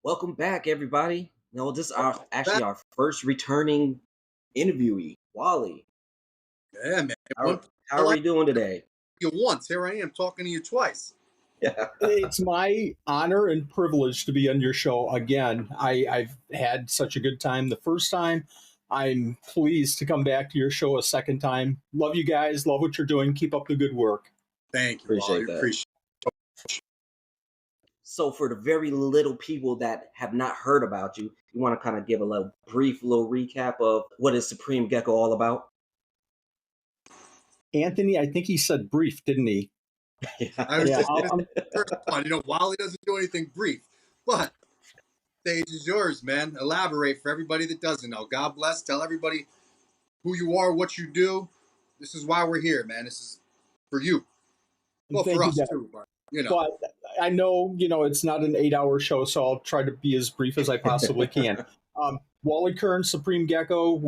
Welcome back, everybody. No, this is That, our first returning interviewee, Wally. yeah, man. How, how are we doing today? You once. Here I am talking to you twice. Yeah. It's my honor and privilege to be on your show again. I've had such a good time the first time. I'm pleased to come back to your show a second time. Love you guys. Love what you're doing. Keep up the good work. Thank you, Appreciate Wally. that. Appreciate So, for the very little people that have not heard about you, you want to kind of give a brief little recap of what is Supreme Gecko all about? Anthony, I think he said brief, didn't he? I was Yeah, just going to say the first one. Wally doesn't do anything brief. But stage is yours, man. Elaborate for everybody that doesn't know. God bless. Tell everybody who you are, what you do. This is why we're here, man. This is for you. Well, thank for you, us, Dad. too. But, But I know, it's not an 8-hour show, so I'll try to be as brief as I possibly can. Wally Kern, Supreme Gecko,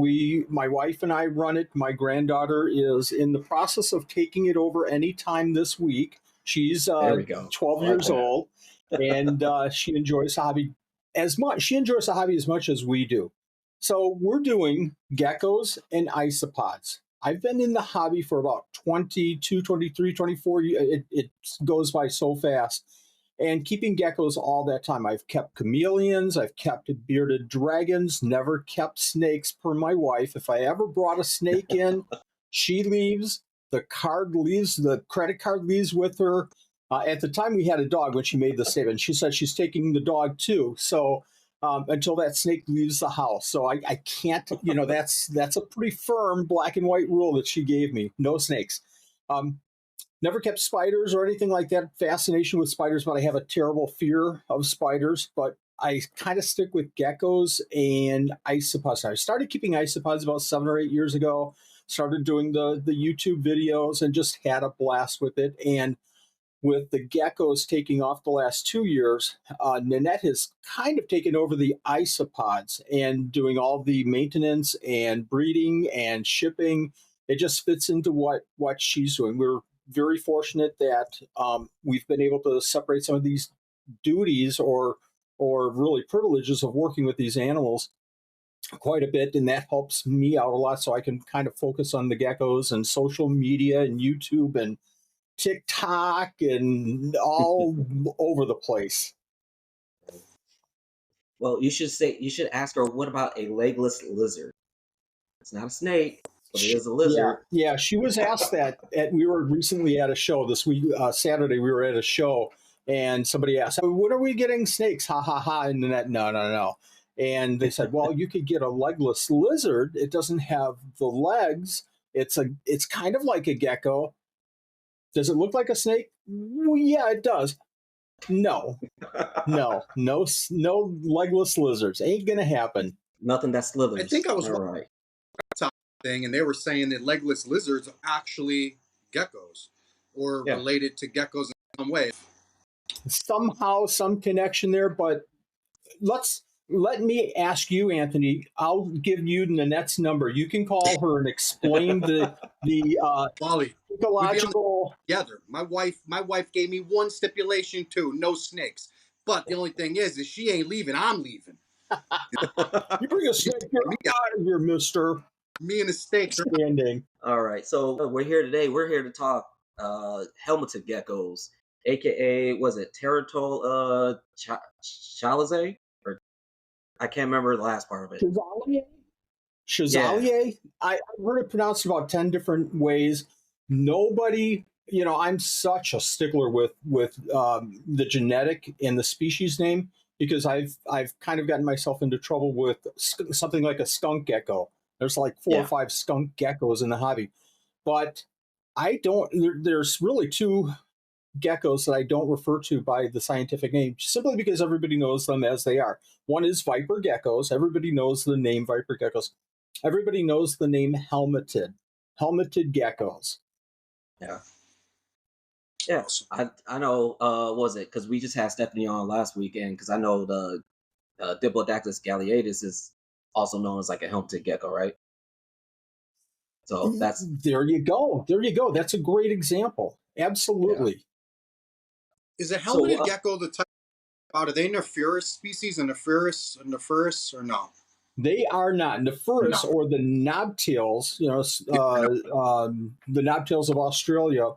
my wife and I run it. My granddaughter is in the process of taking it over anytime this week. She's There we go. 12 years old, and she enjoys the hobby as much. She enjoys the hobby as much as we do. So we're doing geckos and isopods. I've been in the hobby for about 22, 23, 24 years. It goes by so fast. And keeping geckos all that time. I've kept chameleons, I've kept bearded dragons, never kept snakes per my wife. If I ever brought a snake in, she leaves, the credit card leaves with her. At the time we had a dog when she made the statement. She said she's taking the dog too. So until that snake leaves the house. So I can't, that's a pretty firm black and white rule that she gave me. No snakes. Never kept spiders or anything like that. Fascination with spiders, but I have a terrible fear of spiders. But I kind of stick with geckos and isopods. I started keeping isopods about 7 or 8 years ago. Started doing the YouTube videos and just had a blast with it. And with the geckos taking off the last 2 years, Nanette has kind of taken over the isopods and doing all the maintenance and breeding and shipping. It just fits into what she's doing. We're very fortunate that we've been able to separate some of these duties or really privileges of working with these animals quite a bit, and that helps me out a lot so I can kind of focus on the geckos and social media and YouTube and TikTok and all over the place. Well, you should ask her, what about a legless lizard? It's not a snake, but it is a lizard. Yeah, she was asked that. We were recently at a show this week, Saturday. We were at a show, and somebody asked, "When are we getting snakes?" Ha ha ha! And that, no. And they said, "Well, you could get a legless lizard. It doesn't have the legs. It's kind of like a gecko. Does it look like a snake? Well, yeah, it does. No legless lizards. Ain't gonna happen. Nothing that slithers. I think I was all right. thing, and they were saying that legless lizards are actually geckos or related to geckos in some way. Somehow, some connection there, but let me ask you, Anthony. I'll give you Nanette's number. You can call her and explain the Wally, ecological. Together, my wife gave me one stipulation too: no snakes. But the only thing is she ain't leaving. I'm leaving. You bring a snake out of here, Mister. Me and the snakes are standing. All right, so we're here today. We're here to talk helmeted geckos, aka was it Teratol Chalice? Or I can't remember the last part of it. Chazalier? Yeah. I've heard it pronounced about 10 different ways. Nobody, I'm such a stickler with the genetic and the species name because I've kind of gotten myself into trouble with something like a skunk gecko. There's like 4 or 5 skunk geckos in the hobby. But there's really 2 geckos that I don't refer to by the scientific name, simply because everybody knows them as they are. One is viper geckos. Everybody knows the name viper geckos. Everybody knows the name helmeted geckos. Yeah. Yeah, I know, was it, because we just had Stephanie on last weekend, because I know the Diplodocus galeatus is also known as like a helmeted gecko, right? So there you go. That's a great example. Absolutely. Yeah. Is a helmeted gecko the type Are they Nephurus species? A Nephurus or no? They are not Nephurus No. or the knobtails. The knobtails of Australia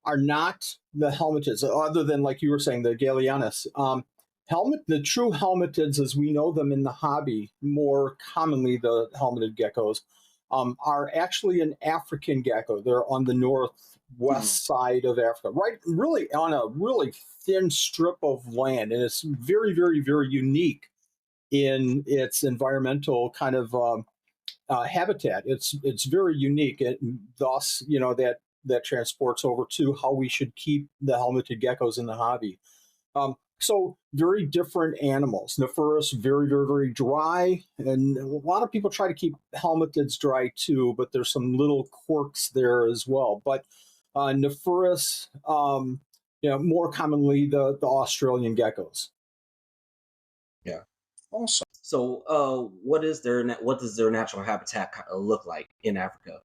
are not the helmetids, other than like you were saying, the Galeanus. The true helmetids, as we know them in the hobby, more commonly the helmeted geckos, are actually an African gecko. They're on the northwest side of Africa, right? Really on a really thin strip of land, and it's very, very, very unique in its environmental kind of habitat. It's very unique, and thus that transports over to how we should keep the helmeted geckos in the hobby. So very different animals. Nephurus, very, very, very dry, and a lot of people try to keep helmetids dry too, but there's some little quirks there as well. But Nephurus, more commonly the Australian geckos. Yeah. Awesome. So, what does their natural habitat look like in Africa?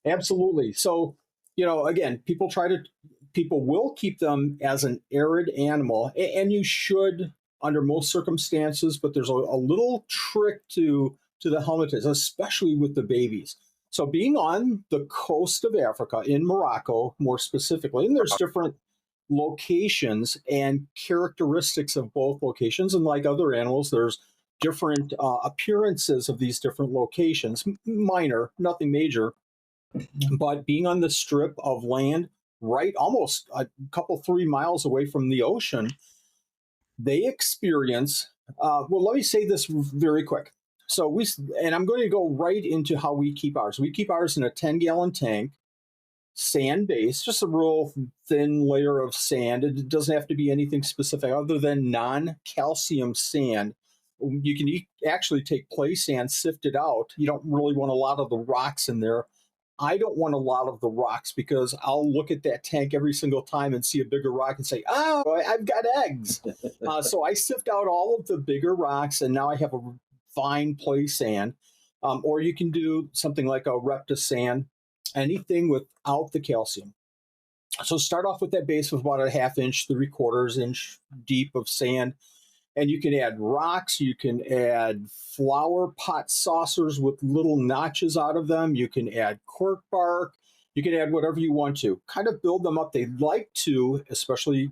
Absolutely. So, again, people will keep them as an arid animal, and you should under most circumstances. But there's a little trick to the helmetids, especially with the babies. So, being on the coast of Africa in Morocco, more specifically, and there's different locations and characteristics of both locations, and like other animals, there's different appearances of these different locations. Minor, nothing major. But being on the strip of land, right, almost a couple, 3 miles away from the ocean, they experience. Well, let me say this very quick. So I'm going to go right into how we keep ours. We keep ours in a 10-gallon tank, sand based, just a real thin layer of sand. It doesn't have to be anything specific other than non-calcium sand. You can actually take play sand, sift it out. You don't really want a lot of the rocks in there. I don't want a lot of the rocks because I'll look at that tank every single time and see a bigger rock and say, oh, I've got eggs. So I sift out all of the bigger rocks, and now I have a fine play sand. Or you can do something like a reptile sand, anything without the calcium. So start off with that base of about a 1/2 inch, 3/4 inch deep of sand. And you can add rocks, you can add flower pot saucers with little notches out of them, you can add cork bark, you can add whatever you want to. Kind of build them up. They like to, especially,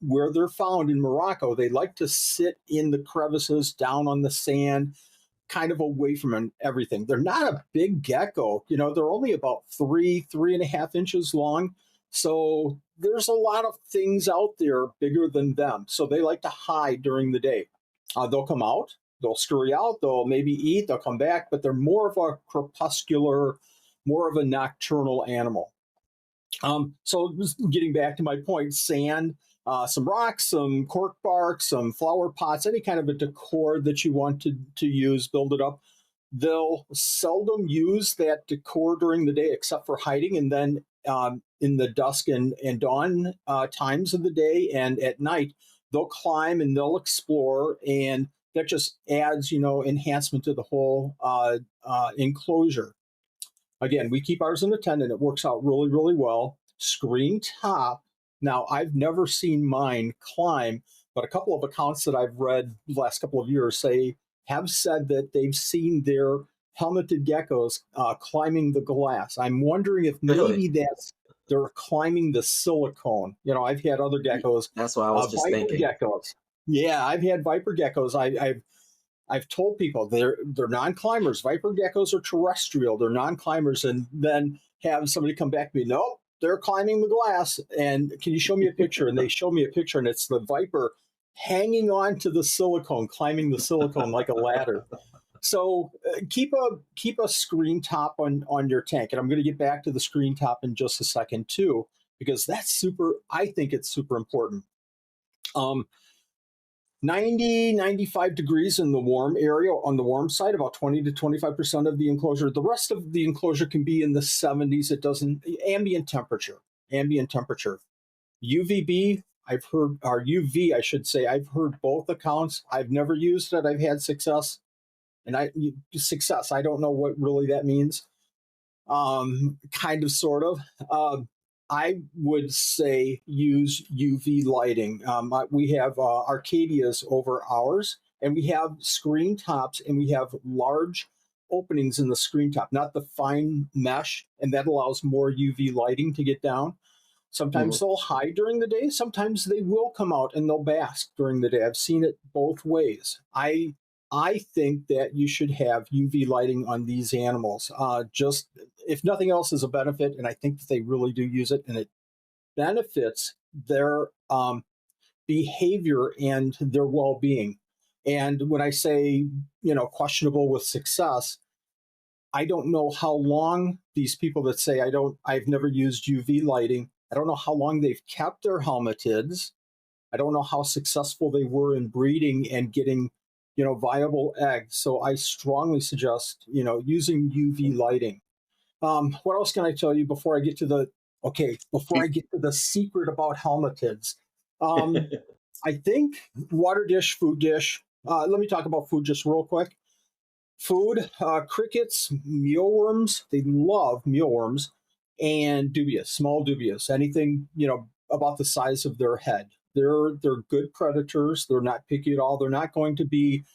where they're found in Morocco, they like to sit in the crevices, down on the sand, kind of away from everything. They're not a big gecko. They're only about 3.5 inches long. So there's a lot of things out there bigger than them. So they like to hide during the day. They'll come out, they'll scurry out, they'll maybe eat, they'll come back, but they're more of a crepuscular, more of a nocturnal animal. So just getting back to my point, sand, some rocks, some cork bark, some flower pots, any kind of a decor that you want to use, build it up. They'll seldom use that decor during the day except for hiding, and then in the dusk and dawn times of the day and at night, they'll climb and they'll explore, and that just adds, enhancement to the whole enclosure. Again, we keep ours in a tent, and it works out really, really well. Screen top. Now, I've never seen mine climb, but a couple of accounts that I've read the last couple of years have said that they've seen their helmeted geckos climbing the glass. I'm wondering if maybe they're climbing the silicone. I've had other geckos. That's what I was just thinking. Geckos. Yeah, I've had viper geckos. I've told people they're non-climbers. Viper geckos are terrestrial. They're non-climbers, and then have somebody come back to me, nope, they're climbing the glass. And can you show me a picture? And they show me a picture, and it's the viper hanging on to the silicone, climbing the silicone like a ladder. So keep a screen top on your tank. And I'm going to get back to the screen top in just a second too, because I think it's super important. 90, 95 degrees in the warm area, on the warm side, about 20 to 25% of the enclosure. The rest of the enclosure can be in the 70s. It doesn't, ambient temperature. UVB, or UV, I should say, I've heard both accounts. I've never used it. I've had success. And I don't know what really that means. Kind of, sort of. I would say use UV lighting. We have Arcadias over ours, and we have screen tops, and we have large openings in the screen top, not the fine mesh, and that allows more UV lighting to get down. Sometimes Mhm. they'll hide during the day. Sometimes they will come out and they'll bask during the day. I've seen it both ways. I think that you should have UV lighting on these animals. Just if nothing else is a benefit, and I think that they really do use it, and it benefits their behavior and their well-being. And when I say, questionable with success, I don't know how long these people that say I've never used UV lighting, I don't know how long they've kept their helmetids. I don't know how successful they were in breeding and getting, viable eggs. So I strongly suggest, using UV lighting. What else can I tell you before I get to the secret about helmetids? I think water dish, food dish. Let me talk about food just real quick. Food, crickets, mealworms. They love mealworms, and dubious, small dubious. Anything about the size of their head. They're good predators. They're not picky at all. They're not going to be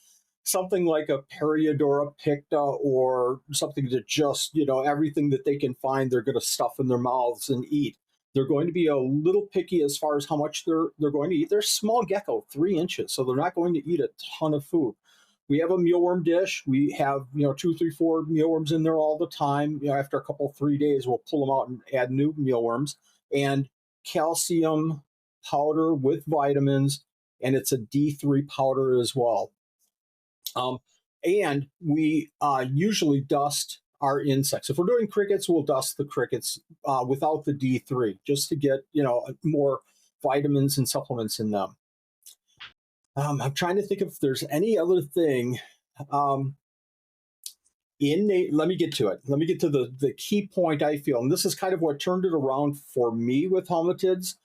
something like a Periodora picta or something that just everything that they can find they're going to stuff in their mouths and eat. They're going to be a little picky as far as how much they're going to eat. They're small gecko, 3 inches, so they're not going to eat a ton of food. We have a mealworm dish. We have, 2, 3, 4 mealworms in there all the time. After a couple, 3 days, we'll pull them out and add new mealworms. And calcium powder with vitamins, and it's a D3 powder as well. And we usually dust our insects. If we're doing crickets, we'll dust the crickets without the D3, just to get, more vitamins and supplements in them. I'm trying to think if there's any other thing. Let me get to it. Let me get to the key point I feel, and this is kind of what turned it around for me with helmetids.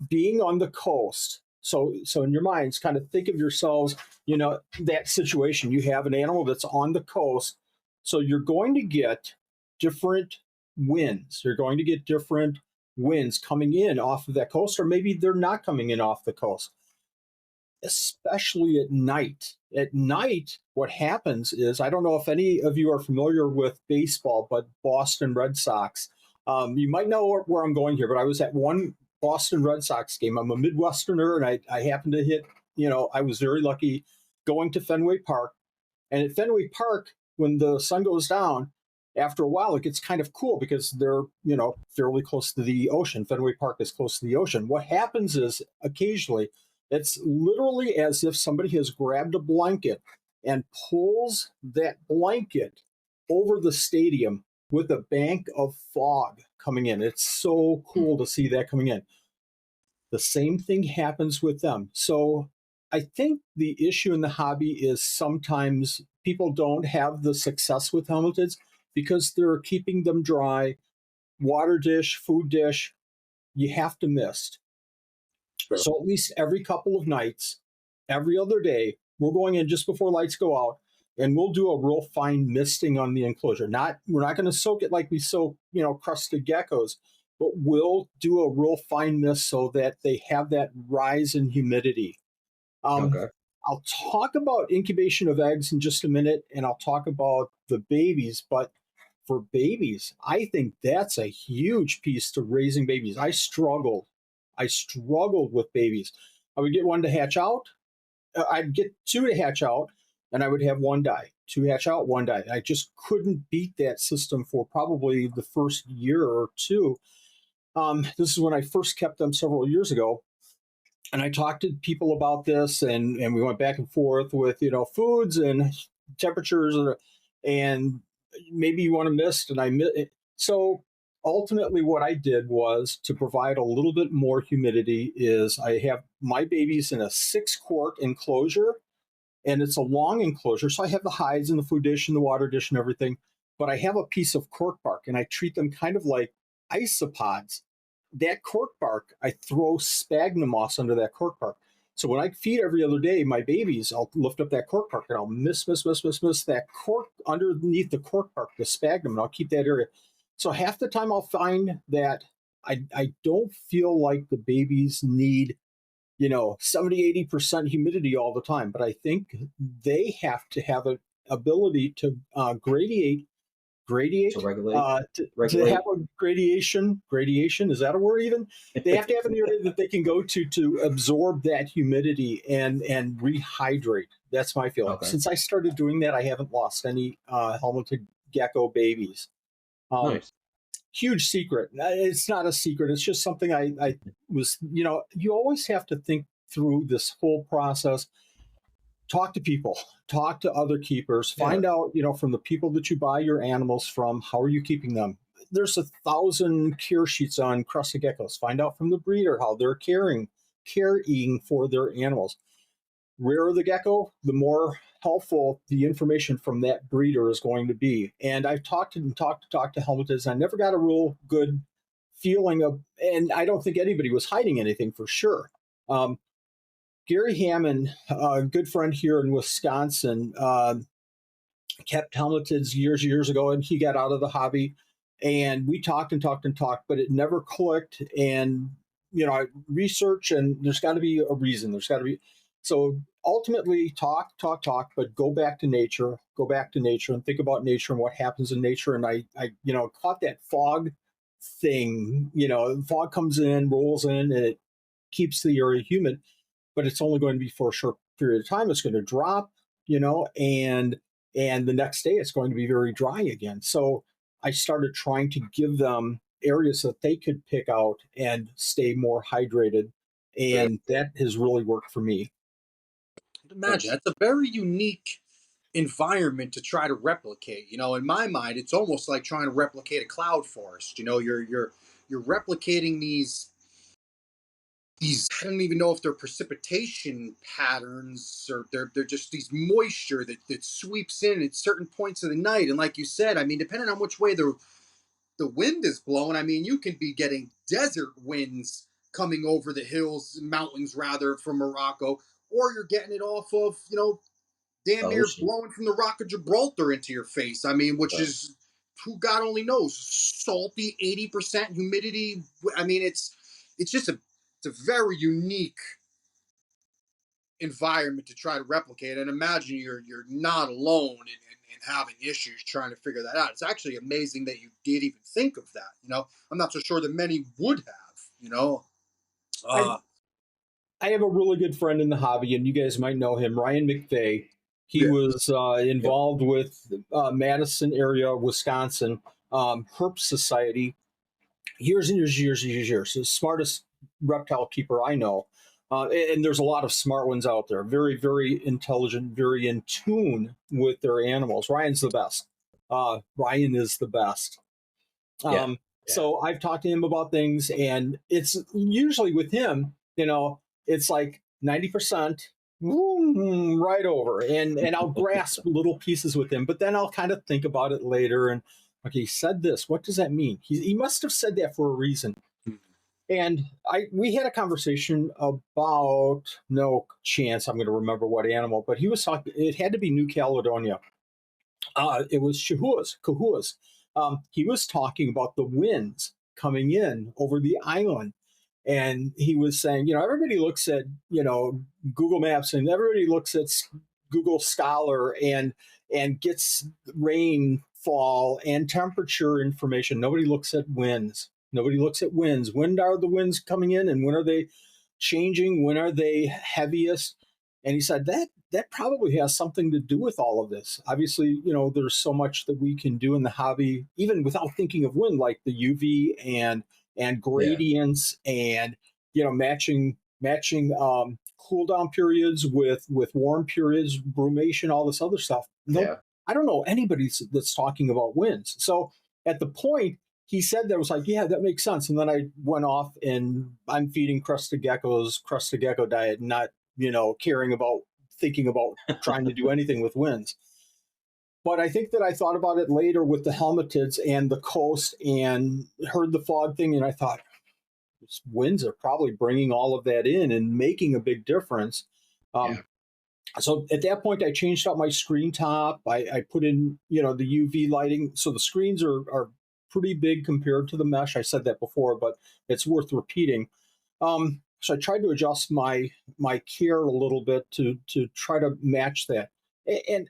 Being on the coast. So in your minds, kind of think of yourselves, that situation. You have an animal that's on the coast, so you're going to get different winds. You're going to get different winds coming in off of that coast, or maybe they're not coming in off the coast, especially at night. At night, what happens is, I don't know if any of you are familiar with baseball, but Boston Red Sox. You might know where I'm going here, but I was at one Boston Red Sox game. I'm a Midwesterner, and I happened to hit, I was very lucky going to Fenway Park. And at Fenway Park, when the sun goes down, after a while, it gets kind of cool because they're, fairly close to the ocean. Fenway Park is close to the ocean. What happens is occasionally, it's literally as if somebody has grabbed a blanket and pulls that blanket over the stadium with a bank of fog coming in. It's so cool to see that coming in. The same thing happens with them. So I think the issue in the hobby is sometimes people don't have the success with helmetids because they're keeping them dry. Water dish, food dish, you have to mist. Sure. So at least every couple of nights, every other day, we're going in just before lights go out, and we'll do a real fine misting on the enclosure. We're not going to soak it like we soak, crusted geckos, but we'll do a real fine mist so that they have that rise in humidity. Okay. I'll talk about incubation of eggs in just a minute, and I'll talk about the babies. But for babies, I think that's a huge piece to raising babies. I struggled with babies. I would get one to hatch out. I'd get two to hatch out, and I would have one die. Two hatch out, one die. I just couldn't beat that system for probably the first year or two. This is when I first kept them several years ago. And I talked to people about this, and we went back and forth with, foods and temperatures, and maybe you want to mist. So ultimately what I did was to provide a little bit more humidity is I have my babies in a 6-quart enclosure, and it's a long enclosure. So I have the hides and the food dish and the water dish and everything, but I have a piece of cork bark, and I treat them kind of like isopods. That cork bark, I throw sphagnum moss under that cork bark. So when I feed every other day my babies, I'll lift up that cork bark and I'll mist that cork underneath the cork bark, the sphagnum, and I'll keep that area. So half the time I'll find that I don't feel like the babies need, 70-80% humidity all the time, but I think they have to have an ability to To gradiate, regulate, to have regulate. a gradation, is that a word even? They have to have an area that they can go to absorb that humidity and rehydrate. That's my feeling. Okay, Since I started doing that, I haven't lost any helmeted gecko babies. um, nice. Huge secret. It's not a secret, it's just something I was, you always have to think through this whole process. Talk to people, talk to other keepers, Yeah. find out, from the people that you buy your animals from, how are you keeping them. There's 1,000 care sheets on crested geckos. Find out from the breeder how they're caring for their animals. Rarer the gecko, the more helpful the information from that breeder is going to be. And I've talked to helmetists. I never got a real good feeling of, and I don't think anybody was hiding anything for sure. Gary Hammond, a good friend here in Wisconsin, kept helmeteds years ago, and he got out of the hobby. And we talked and talked and talked, but it never clicked. And I research, and there's got to be a reason. There's got to be. So ultimately, talk, but go back to nature. Go back to nature and think about nature and what happens in nature. And I caught that fog thing. Fog comes in, rolls in, and it keeps the area humid, but it's only going to be for a short period of time. It's going to drop, and the next day it's going to be very dry again. So I started trying to give them areas that they could pick out and stay more hydrated, and that has really worked for me. Imagine Nice. that's a very unique environment to try to replicate. In my mind, it's almost like trying to replicate a cloud forest. You're replicating these. I don't even know if they're precipitation patterns or they're just these moisture that sweeps in at certain points of the night. And like you said, I mean, depending on which way the wind is blowing, I mean, you can be getting desert winds coming over the hills, mountains rather, from Morocco, or you're getting it off of, The damn near ocean. blowing from the Rock of Gibraltar into your face. I mean, which Right. is, who God only knows, salty, 80% humidity. I mean, it's just it's a very unique environment to try to replicate. And imagine you're not alone in having issues trying to figure that out. It's actually amazing that you did even think of that. I'm not so sure that many would have. I Uh, I have a really good friend in the hobby, and you guys might know him, Ryan McVeigh. He yeah, was Yep. involved with Madison area, Wisconsin, Herp Society, years and years. The smartest reptile keeper I know. And there's a lot of smart ones out there. Very, very intelligent, very in tune with their animals. Ryan's the best. Ryan is the best. Yeah. Yeah. So I've talked to him about things, and it's usually with him, it's like 90% right over, and I'll grasp little pieces with him, but then I'll kind of think about it later, and okay, he said this. What does that mean? He must have said that for a reason. And we had a conversation about, no chance I'm going to remember what animal, but he was talking. It had to be New Caledonia. It was Kahuas. He was talking about the winds coming in over the island. And he was saying, everybody looks at, Google Maps, and everybody looks at Google Scholar and gets rainfall and temperature information. Nobody looks at winds. Nobody looks at winds. When are the winds coming in, and when are they changing? When are they heaviest? And he said that probably has something to do with all of this. Obviously, there's so much that we can do in the hobby, even without thinking of wind, like the UV and Yeah. gradients, and matching cool down periods with warm periods, brumation, all this other stuff. No, Yeah. I don't know anybody that's talking about winds. So at the point he said that, was like, yeah, that makes sense. And then I went off, and I'm feeding crested gecko diet, not caring about thinking about trying to do anything with winds. But I think that I thought about it later with the helmetids and the coast, and heard the fog thing, and I thought, winds are probably bringing all of that in and making a big difference. Yeah. Um, so at that point, I changed out my screen top. I put in, the UV lighting, so the screens are pretty big compared to the mesh. I said that before, but it's worth repeating. So I tried to adjust my care a little bit to try to match that. And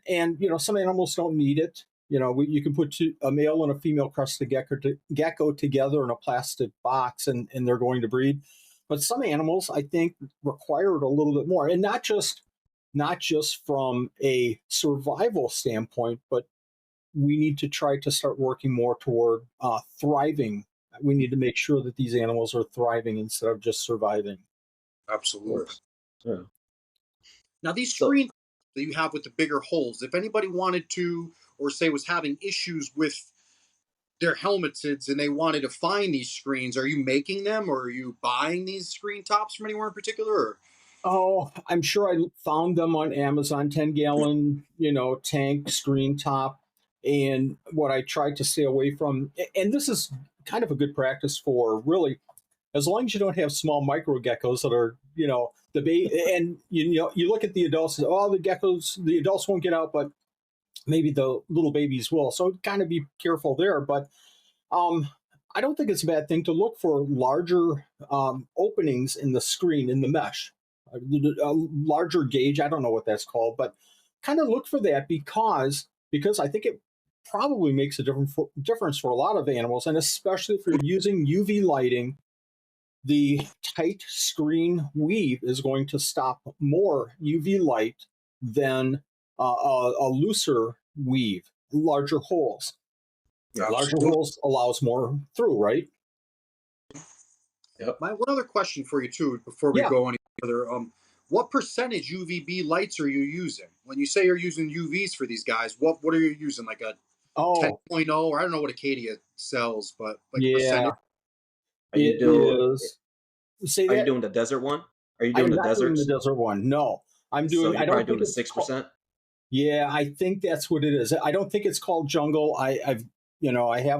some animals don't need it. You can put a male and a female crested gecko together in a plastic box, and they're going to breed. But some animals, I think, require it a little bit more, and not just from a survival standpoint, but we need to try to start working more toward thriving. We need to make sure that these animals are thriving instead of just surviving. Absolutely. Yeah. Now, these screens that you have with the bigger holes, if anybody wanted to, or say was having issues with their helmeteds and they wanted to find these screens, are you making them, or are you buying these screen tops from anywhere in particular? Or? Oh, I'm sure I found them on Amazon, 10-gallon, tank screen top. And what I tried to stay away from, and this is kind of a good practice for really, as long as you don't have small micro geckos that are, and you look at the adults, and, oh, the adults won't get out, but maybe the little babies will. So kind of be careful there. But I don't think it's a bad thing to look for larger openings in the screen, in the mesh, a larger gauge. I don't know what that's called, but kind of look for that because I think it probably makes a difference for a lot of animals, and especially if you're using UV lighting. The tight screen weave is going to stop more UV light than a looser weave, larger holes. Larger holes allows more through, right? Yep. One other question for you too, before we go any further. What percentage UVB lights are you using? When you say you're using UVs for these guys, what are you using? Like a 10.0, or I don't know what Acadia sells, but like percentage. Are you doing the desert one? Are you doing I'm the not doing deserts? the desert one. No, I'm doing. So you're probably doing the 6%. Yeah, I think that's what it is. I don't think it's called jungle. I have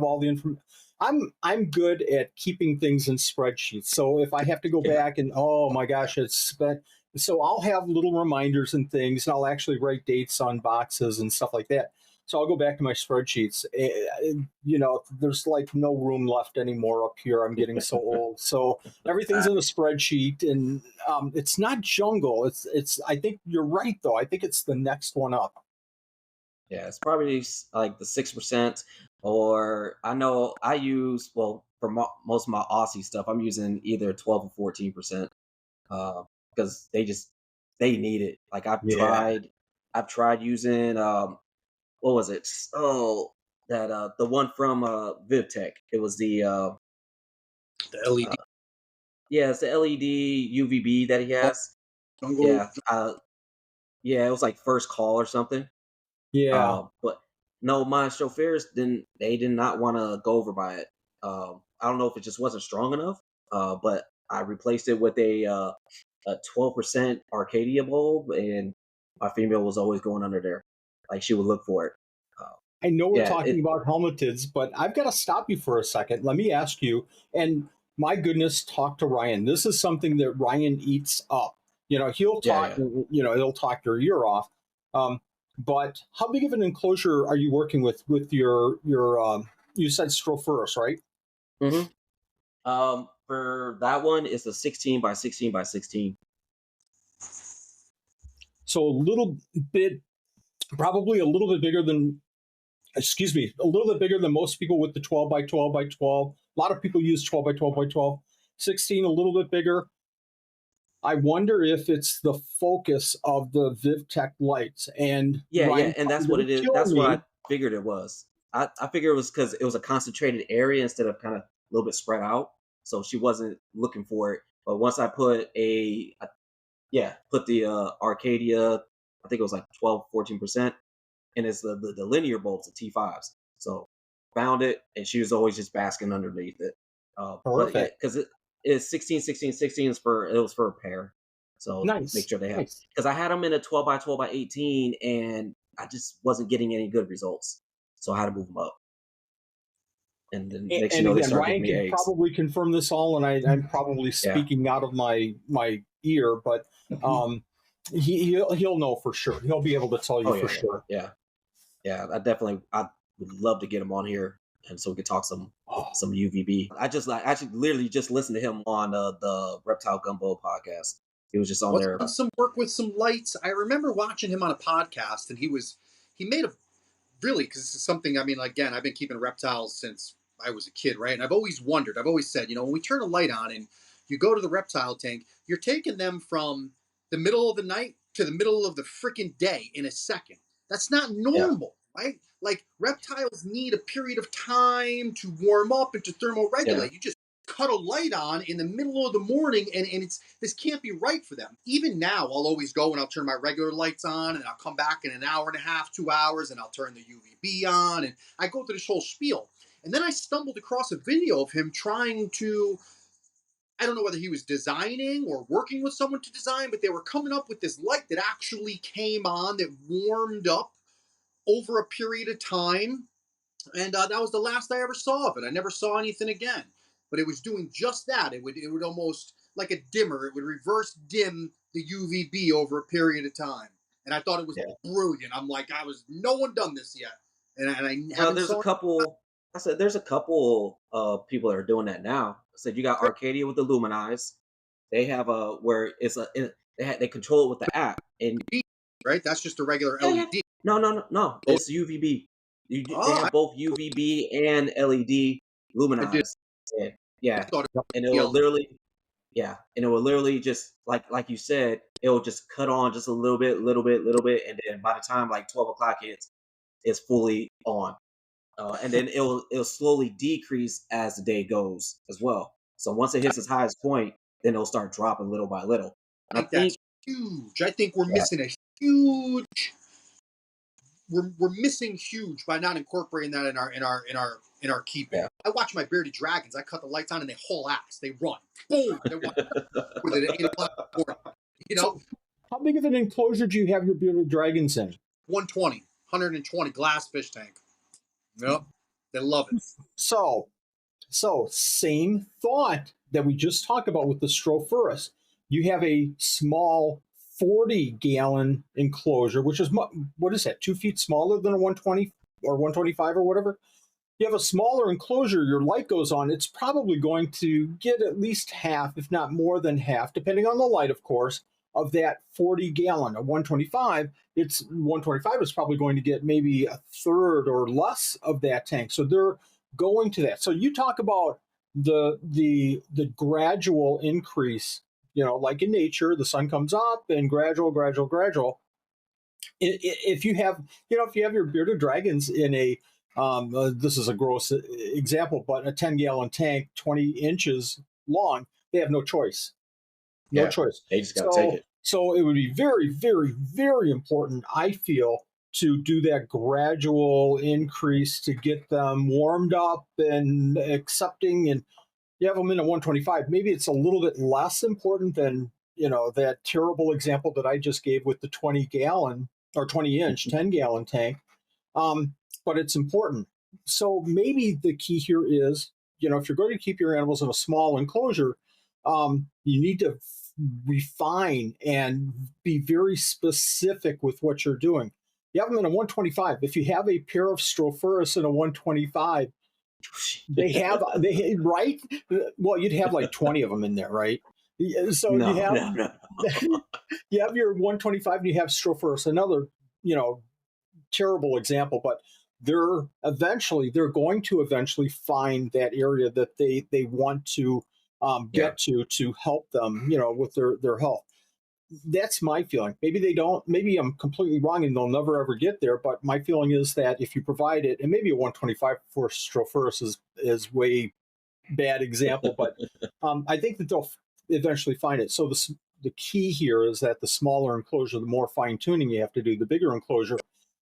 all the information. I'm good at keeping things in spreadsheets. So if I have to go back and oh my gosh, so I'll have little reminders and things, and I'll actually write dates on boxes and stuff like that. So I'll go back to my spreadsheets. There's like no room left anymore up here. I'm getting so old. So everything's in a spreadsheet, and it's not jungle. It's. I think you're right though. I think it's the next one up. Yeah, it's probably like the 6%. Or I know I use for most of my Aussie stuff, I'm using either 12 or 14%. Because they need it. Like I've tried using what was it? Oh, that the one from VivTech. It was the LED. It's the LED UVB that he has. Yeah, it was like First Call or something. Yeah, but no, my chauffeurs they did not want to go over by it. I don't know if it just wasn't strong enough. But I replaced it with a 12% Arcadia bulb, and my female was always going under there. Like she would look for it. I know we're talking about helmeteds, but I've got to stop you for a second. Let me ask you, and my goodness, talk to Ryan. This is something that Ryan eats up. He'll talk, he'll talk your ear off. But how big of an enclosure are you working with your you said Strophoros, right? Mm-hmm. For that one, it's a 16 by 16 by 16. So probably a little bit bigger than, a little bit bigger than most people with the 12 by 12 by 12. A lot of people use 12 by 12 by 12. 16, a little bit bigger. I wonder if it's the focus of the VivTech lights. And and that's what it is. That's what I figured it was. I figured it was because it was a concentrated area instead of kind of a little bit spread out. So she wasn't looking for it. But once I put the Arcadia, I think it was like 12, 14%, and it's the linear bulbs, the T5s. So found it, and she was always just basking underneath it. Perfect. Because it's 16, 16, 16 it was for a pair. So make sure they have, because I had them in a 12 by 12 by 18, and I just wasn't getting any good results. So I had to move them up. And then next they start Ryan giving me eggs. Probably confirm this all, and I'm probably speaking out of my ear, but he'll know for sure. He'll be able to tell you for sure. Yeah. I would love to get him on here and so we could talk Oh, some UVB. I just like actually literally just listened to him on the Reptile Gumbo podcast. He was just on What's there. done some work with some lights. I remember watching him on a podcast, and he made a really, because this is something, I mean, again, I've been keeping reptiles since I was a kid, right? And I've always wondered, I've always said, when we turn a light on and you go to the reptile tank, you're taking them from the middle of the night to the middle of the freaking day in a second. That's not Yeah, normal, right? Like reptiles need a period of time to warm up and to yeah, thermoregulate. You just cut a light on in the middle of the morning, and it's this can't be right for them. Even now, I'll always go and I'll turn my regular lights on, and I'll come back in an hour and a half, 2 hours, and I'll turn the UVB on, and I go through this whole spiel. And then I stumbled across a video of him trying to, I don't know whether he was designing or working with someone to design, but they were coming up with this light that actually came on that warmed up over a period of time, and that was the last I ever saw of it. I never saw anything again. But it was doing just that. It would almost like a dimmer. It would reverse dim the UVB over a period of time. And I thought it was yeah. brilliant. I'm like, no one done this yet, and I Well, haven't there's a saw. couple. I said there's a couple people that are doing that now. I said you got Arcadia with the Luminize. They have a where they control it with the app, and Right? That's just a regular yeah, yeah. LED. No. Oh, It's UVB. They I have both UVB and LED did. luminized. And, I yeah, thought it and it was will LED. literally, yeah, and it will literally just like you said, it will just cut on just a little bit, and then by the time like 12 o'clock hits, it's fully on. And then it'll slowly decrease as the day goes as well. So once it hits its highest point, then it'll start dropping little by little. And I I think that's think, huge. I think we're yeah, missing a huge we're missing huge by not incorporating that in our keeping. yeah. I watch my bearded dragons. I cut the lights on and they haul ass. They run. Boom. They run with it at 8 o'clock in the morning. You know, so how big of an enclosure do you have your bearded dragons in? 120, 120 glass fish tank. Yep. They love it. So, same thought that we just talked about with the Strophaurus. You have a small 40-gallon enclosure, which is, what is that, 2 feet smaller than a 120 or 125 or whatever? You have a smaller enclosure, your light goes on, it's probably going to get at least half, if not more than half, depending on the light, of course, of that 40-gallon. A 125 is probably going to get maybe a third or less of that tank. So they're going to that. So you talk about the gradual increase, like in nature, the sun comes up and gradual. If you have, your bearded dragons in a, this is a gross example, but a 10-gallon tank, 20 inches long, they have no choice. No Yeah, choice. they just gotta take it. So it would be very, very, very important, I feel, to do that gradual increase to get them warmed up and accepting. And you have them in a 125. Maybe it's a little bit less important than, that terrible example that I just gave with the 20-gallon or 20-inch 10-gallon tank. But it's important. So maybe the key here is, if you're going to keep your animals in a small enclosure, you need to refine and be very specific with what you're doing. You have them in a 125. If you have a pair of Strophaurus in a 125, they right. Well, you'd have like 20 of them in there, right? So No, you have no. you have your 125 and you have Strophaurus, another terrible example, but they're going to eventually find that area that they want to get to help them, with their health. That's my feeling. Maybe they don't. Maybe I'm completely wrong, and they'll never ever get there. But my feeling is that if you provide it, and maybe a 125 for Strophaurus is way bad example, but I think that they'll eventually find it. So the key here is that the smaller enclosure, the more fine tuning you have to do. The bigger enclosure,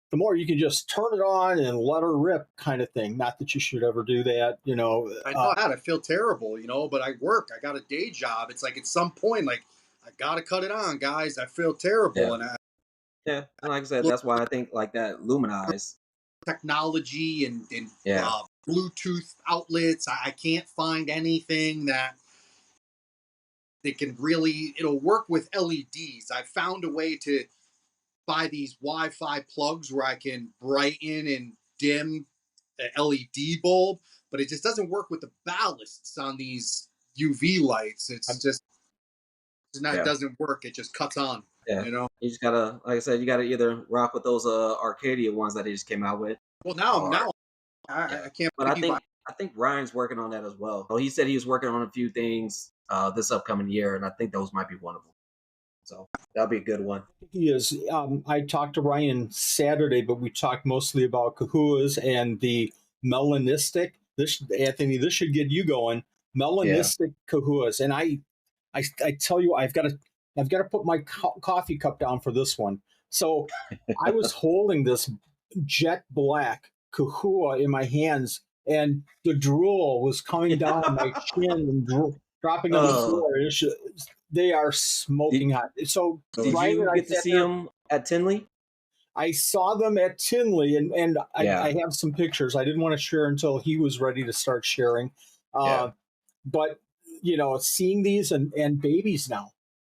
the more you can just turn it on and let her rip, kind of thing. Not that you should ever do that, I know that. I feel terrible, but I work. I got a day job. It's like at some point, like I gotta cut it on, guys. I feel terrible, Yeah, and I yeah. And like I said, look that's why I think like that Luminize. at technology and Yeah, Bluetooth outlets. I can't find anything that can really. It'll work with LEDs. I found a way to buy these Wi-Fi plugs where I can brighten and dim LED bulb, but it just doesn't work with the ballasts on these UV lights. It's just not, it Yeah. doesn't work. It just cuts on, Yeah. you know? You just gotta, like I said, you gotta either rock with those Arcadia ones that they just came out with, Well, now, or I yeah. can't But believe I think Ryan's working on that as well. So he said he was working on a few things this upcoming year, and I think those might be one of them. So that'll be a good one. He is. I talked to Ryan Saturday, but we talked mostly about kahuas and the melanistic. This, Anthony, this should get you going. Yeah. Melanistic kahuas, and I tell you, I've got to put my coffee cup down for this one. So I was holding this jet black kahua in my hands, and the drool was coming down my chin and dropping on the uh, floor. They are did smoking hot. So did Ryan and you I get to sat see there. him at Tinley? I saw them at Tinley, and Yeah. I have some pictures. I didn't want to share until he was ready to start sharing. Yeah. But seeing these and babies now,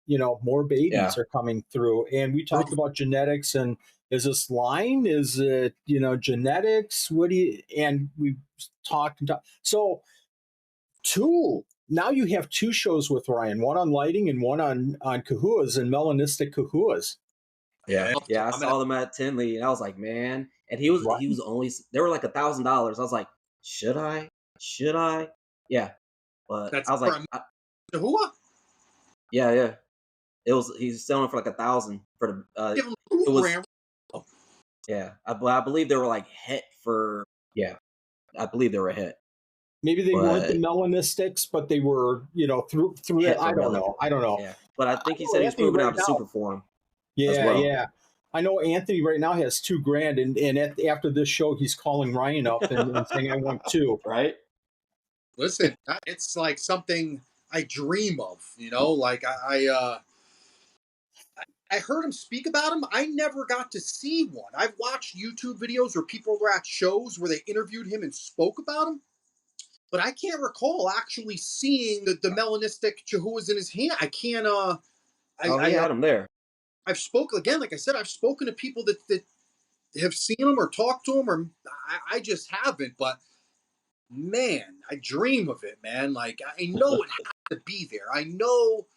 more Yeah. babies are coming through, and we talked about genetics and is this line? Is it genetics? What do you? And we talked and talked. So two. Now you have two shows with Ryan, one on lighting and one on kahuas and melanistic kahuas. Yeah, Yeah, yeah, I I'm gonna, saw them at Tinley, and I was like, man, and Right. he was only they were like $1,000. I was like, should I? Should I? Yeah, but that's I was for like, a Hua. yeah, yeah. It was he's selling for like 1,000 for the. Give him It 2 grand. was yeah, I believe they were like hit for yeah, I believe they were a hit, Maybe they weren't the but melanistics, but they were, through it. hit I for don't know. Miller. I don't know. Yeah, but I I think he said know he was Anthony proving right out the now. super form as Yeah, well. yeah. I know Anthony right now has 2 grand, and after this show, he's calling Ryan up and saying, "I want two." Right? Listen, it's like something I dream of, like I heard him speak about him. I never got to see one. I've watched YouTube videos where people were at shows where they interviewed him and spoke about him, but I can't recall actually seeing the melanistic Chihuahuas in his hand. I can't. Oh, he had him there. I've spoken again, like I said, I've spoken to people that have seen him or talked to him, or I just haven't. But man, I dream of it, man. Like I know it has to be there. I know.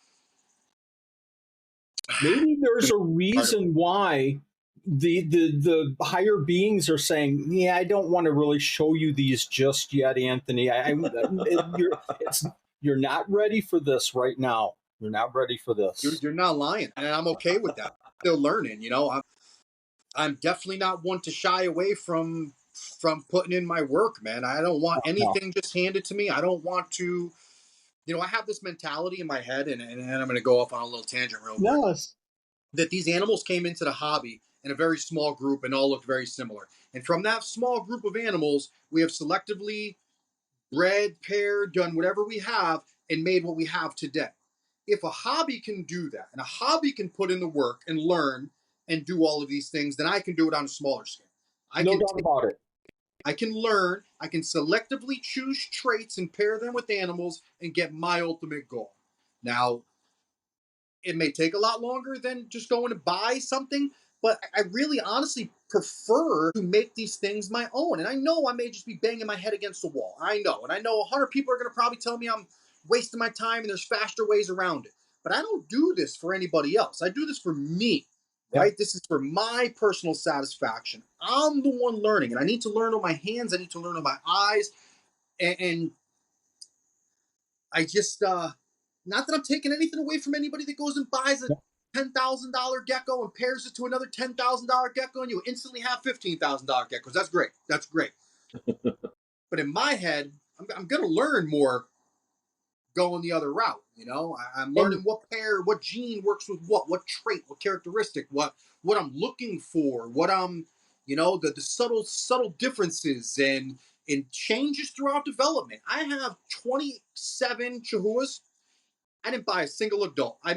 Maybe there's a reason why the higher beings are saying, "Yeah, I don't want to really show you these just yet, Anthony. You're not ready for this right now. You're not ready for this." You're not lying, and I'm okay with that. Still learning, I'm definitely not one to shy away from putting in my work, man. I don't want No. anything just handed to me. I don't want to, I have this mentality in my head, and I'm going to go off on a little tangent real quick. Yes. That these animals came into the hobby in a very small group and all looked very similar. And from that small group of animals, we have selectively bred, paired, done whatever we have, and made what we have today. If a hobby can do that, and a hobby can put in the work and learn and do all of these things, then I can do it on a smaller scale. I No can doubt about it. I can learn, I can selectively choose traits and pair them with animals and get my ultimate goal. Now, it may take a lot longer than just going to buy something, but I really honestly prefer to make these things my own. And I know I may just be banging my head against the wall. I know. And I know 100 people are going to probably tell me I'm wasting my time and there's faster ways around it. But I don't do this for anybody else. I do this for me, Yeah. right? This is for my personal satisfaction. I'm the one learning, and I need to learn with my hands. I need to learn with my eyes. And I just not that I'm taking anything away from anybody that goes and buys a $10,000 gecko and pairs it to another $10,000 gecko, and you instantly have $15,000 geckos. That's great. That's great. But in my head, I'm going to learn more going the other route. I'm learning And what pair, what gene works with what trait, what characteristic, what I'm looking for, what I'm, the subtle differences and changes throughout development. I have 27 Chihuahuas. I didn't buy a single adult. I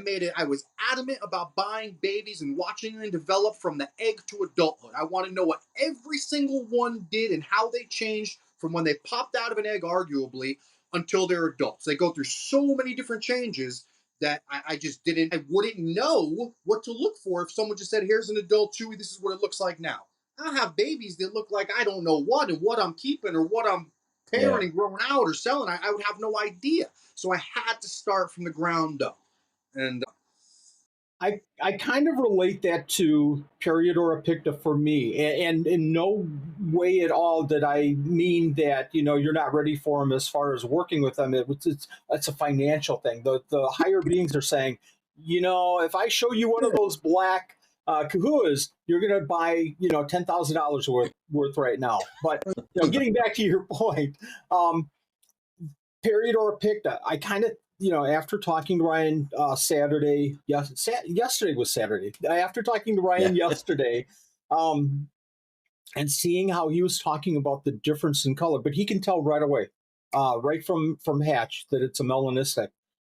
was adamant about buying babies and watching them develop from the egg to adulthood. I want to know what every single one did and how they changed from when they popped out of an egg, arguably, until they're adults. They go through so many different changes that I just didn't, I wouldn't know what to look for if someone just said, here's an adult Chewy, this is what it looks like now. I have babies that look like I don't know what and what I'm keeping or what I'm Yeah. pairing and growing out or selling. I would have no idea. So I had to start from the ground up. And I kind of relate that to Periodora picta for me, and in no way at all did I mean that you're not ready for them as far as working with them. It's a financial thing. The higher beings are saying, if I show you one of those black kahuas, you're going to buy $10,000 worth right now. But getting back to your point, Periodora picta, I kind of after talking to Ryan Saturday, yesterday was Saturday. After talking to Ryan Yeah. yesterday, um, and seeing how he was talking about the difference in color, but he can tell right away, right from hatch, that it's a melanistic.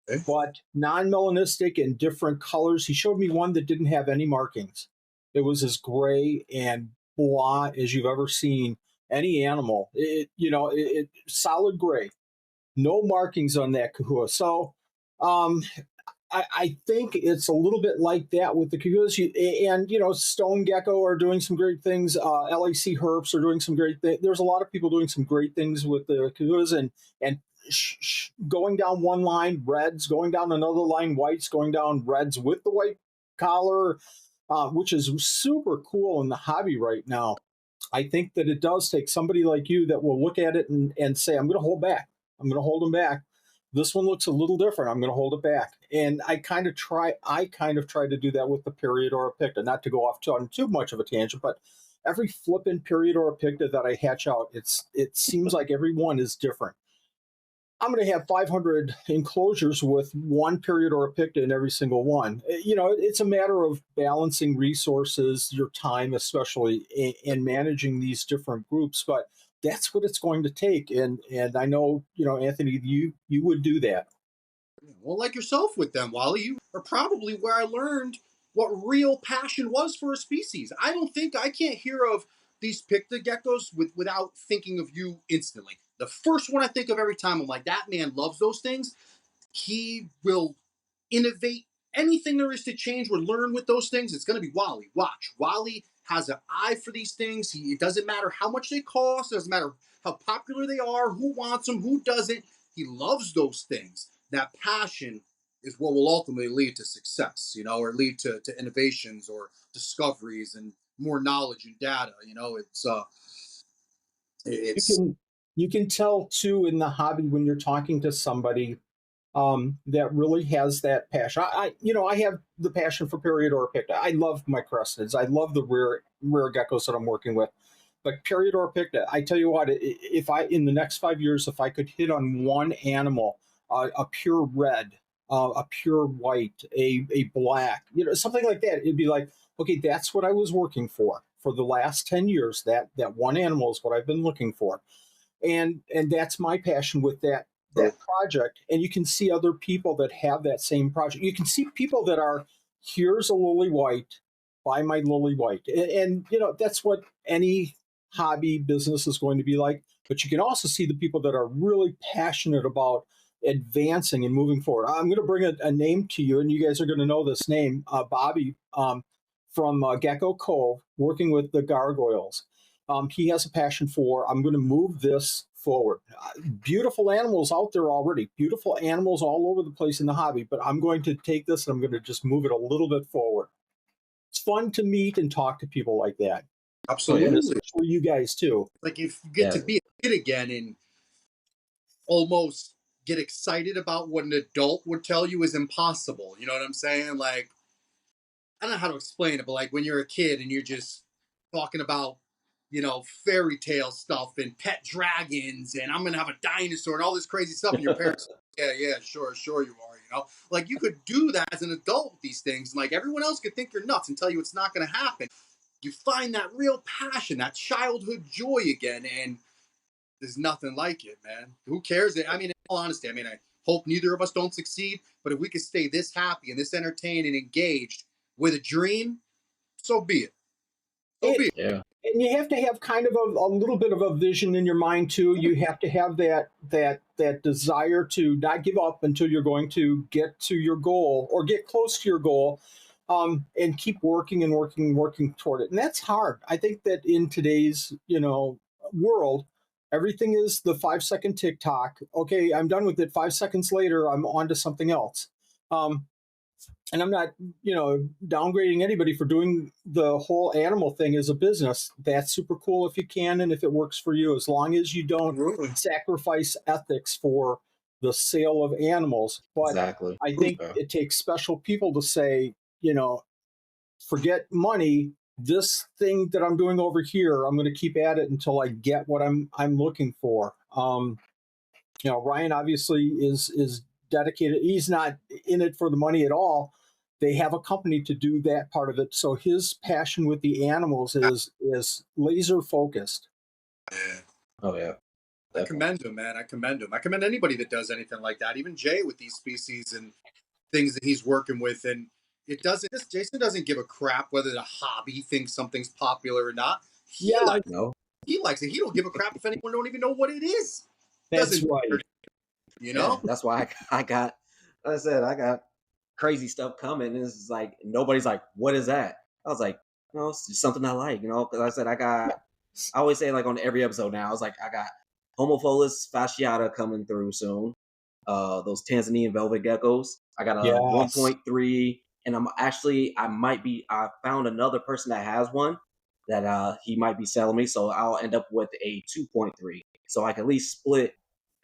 okay. But non-melanistic and different colors. He showed me one that didn't have any markings. It was as gray and blah as you've ever seen any animal. It solid gray, no markings on that kahua. So I think it's a little bit like that with the kahuas. And, Stone Gecko are doing some great things. LAC Herps are doing some great things. There's a lot of people doing some great things with the kahuas and going down one line, reds, going down another line, whites, going down reds with the white collar, which is super cool in the hobby right now. I think that it does take somebody like you that will look at it and say, I'm going to hold back. I'm going to hold them back. This one looks a little different. I'm going to hold it back. And I kind of try to do that with the Periodora picta, not to go off on too much of a tangent, but every flippin' Periodora picta that I hatch out, it seems like every one is different. I'm going to have 500 enclosures with one Periodora picta in every single one. It's a matter of balancing resources, your time especially, and managing these different groups. But that's what it's going to take. And I know, Anthony, you would do that. Well, like yourself with them, Wally, you are probably where I learned what real passion was for a species. I can't hear of these picta geckos without thinking of you instantly. The first one I think of every time, I'm like, that man loves those things. He will innovate anything there is to change or learn with those things. It's going to be Wally. Watch. Wally has an eye for these things. It doesn't matter how much they cost. It doesn't matter how popular they are, who wants them, who doesn't. He loves those things. That passion is what will ultimately lead to success, or lead to innovations or discoveries and more knowledge and data. You It's can you can tell too in the hobby when you're talking to somebody that really has that passion. I have the passion for Periodora picta. I love my cresteds. I love the rare geckos that I'm working with. But Periodora picta, I tell you what, if I in the next 5 years, if I could hit on one animal, a pure red, a pure white, a black, something like that, it'd be like, okay, that's what I was working for the last 10 years. That one animal is what I've been looking for, and that's my passion with that project. And you can see other people that have that same project. You can see people that are, here's a lily white, buy my lily white, and that's what any hobby business is going to be like. But you can also see the people that are really passionate about advancing and moving forward. I'm going to bring a name to you, and you guys are going to know this name, Bobby, from Gecko Cove, working with the gargoyles. He has a passion for, I'm going to move this forward. Beautiful animals out there already, beautiful animals all over the place in the hobby, but I'm going to take this and I'm going to just move it a little bit forward. It's fun to meet and talk to people like that. absolutely. And this is for you guys too. Like if you get to be a kid again and almost get excited about what an adult would tell you is impossible. You know what I'm saying? Like, I don't know how to explain it, but like when you're a kid and you're just talking about, fairy tale stuff and pet dragons and I'm going to have a dinosaur and all this crazy stuff, and your parents, yeah, sure you are, Like you could do that as an adult with these things. And like everyone else could think you're nuts and tell you it's not going to happen. You find that real passion, that childhood joy again. And there's nothing like it, man. Who cares? I mean, in all honesty, I hope neither of us don't succeed, but if we could stay this happy and this entertained and engaged with a dream, so be it. So be it. Yeah. And you have to have kind of a little bit of a vision in your mind too. You have to have that desire to not give up until you're going to get to your goal or get close to your goal. and keep working and working and working toward it. And that's hard. I think that in today's, world, everything is the 5 second TikTok. Okay, I'm done with it. 5 seconds later, I'm on to something else. And I'm not, downgrading anybody for doing the whole animal thing as a business. That's super cool if you can and if it works for you, as long as you don't sacrifice ethics for the sale of animals. But Exactly. I think it takes special people to say, forget money. This thing that I'm doing over here, I'm going to keep at it until I get what I'm looking for. Ryan obviously is dedicated. He's not in it for the money at all. They have a company to do that part of it. So his passion with the animals is laser focused. Oh yeah. I commend him, man. I commend him. I commend anybody that does anything like that. Even Jay with these species and things that he's working with. And Jason doesn't give a crap whether the hobby thinks something's popular or not. He likes it. He don't give a crap if anyone don't even know what it is. That's right. Yeah, that's why I got crazy stuff coming. And it's like, nobody's like, what is that? I was like, it's just something I like, because I said, I always say, like, on every episode now, I was like, I got Homophilus fasciata coming through soon. Those Tanzanian velvet geckos. I got a 1.3, and I found another person that has one that he might be selling me, so I'll end up with a 2.3. So I can at least split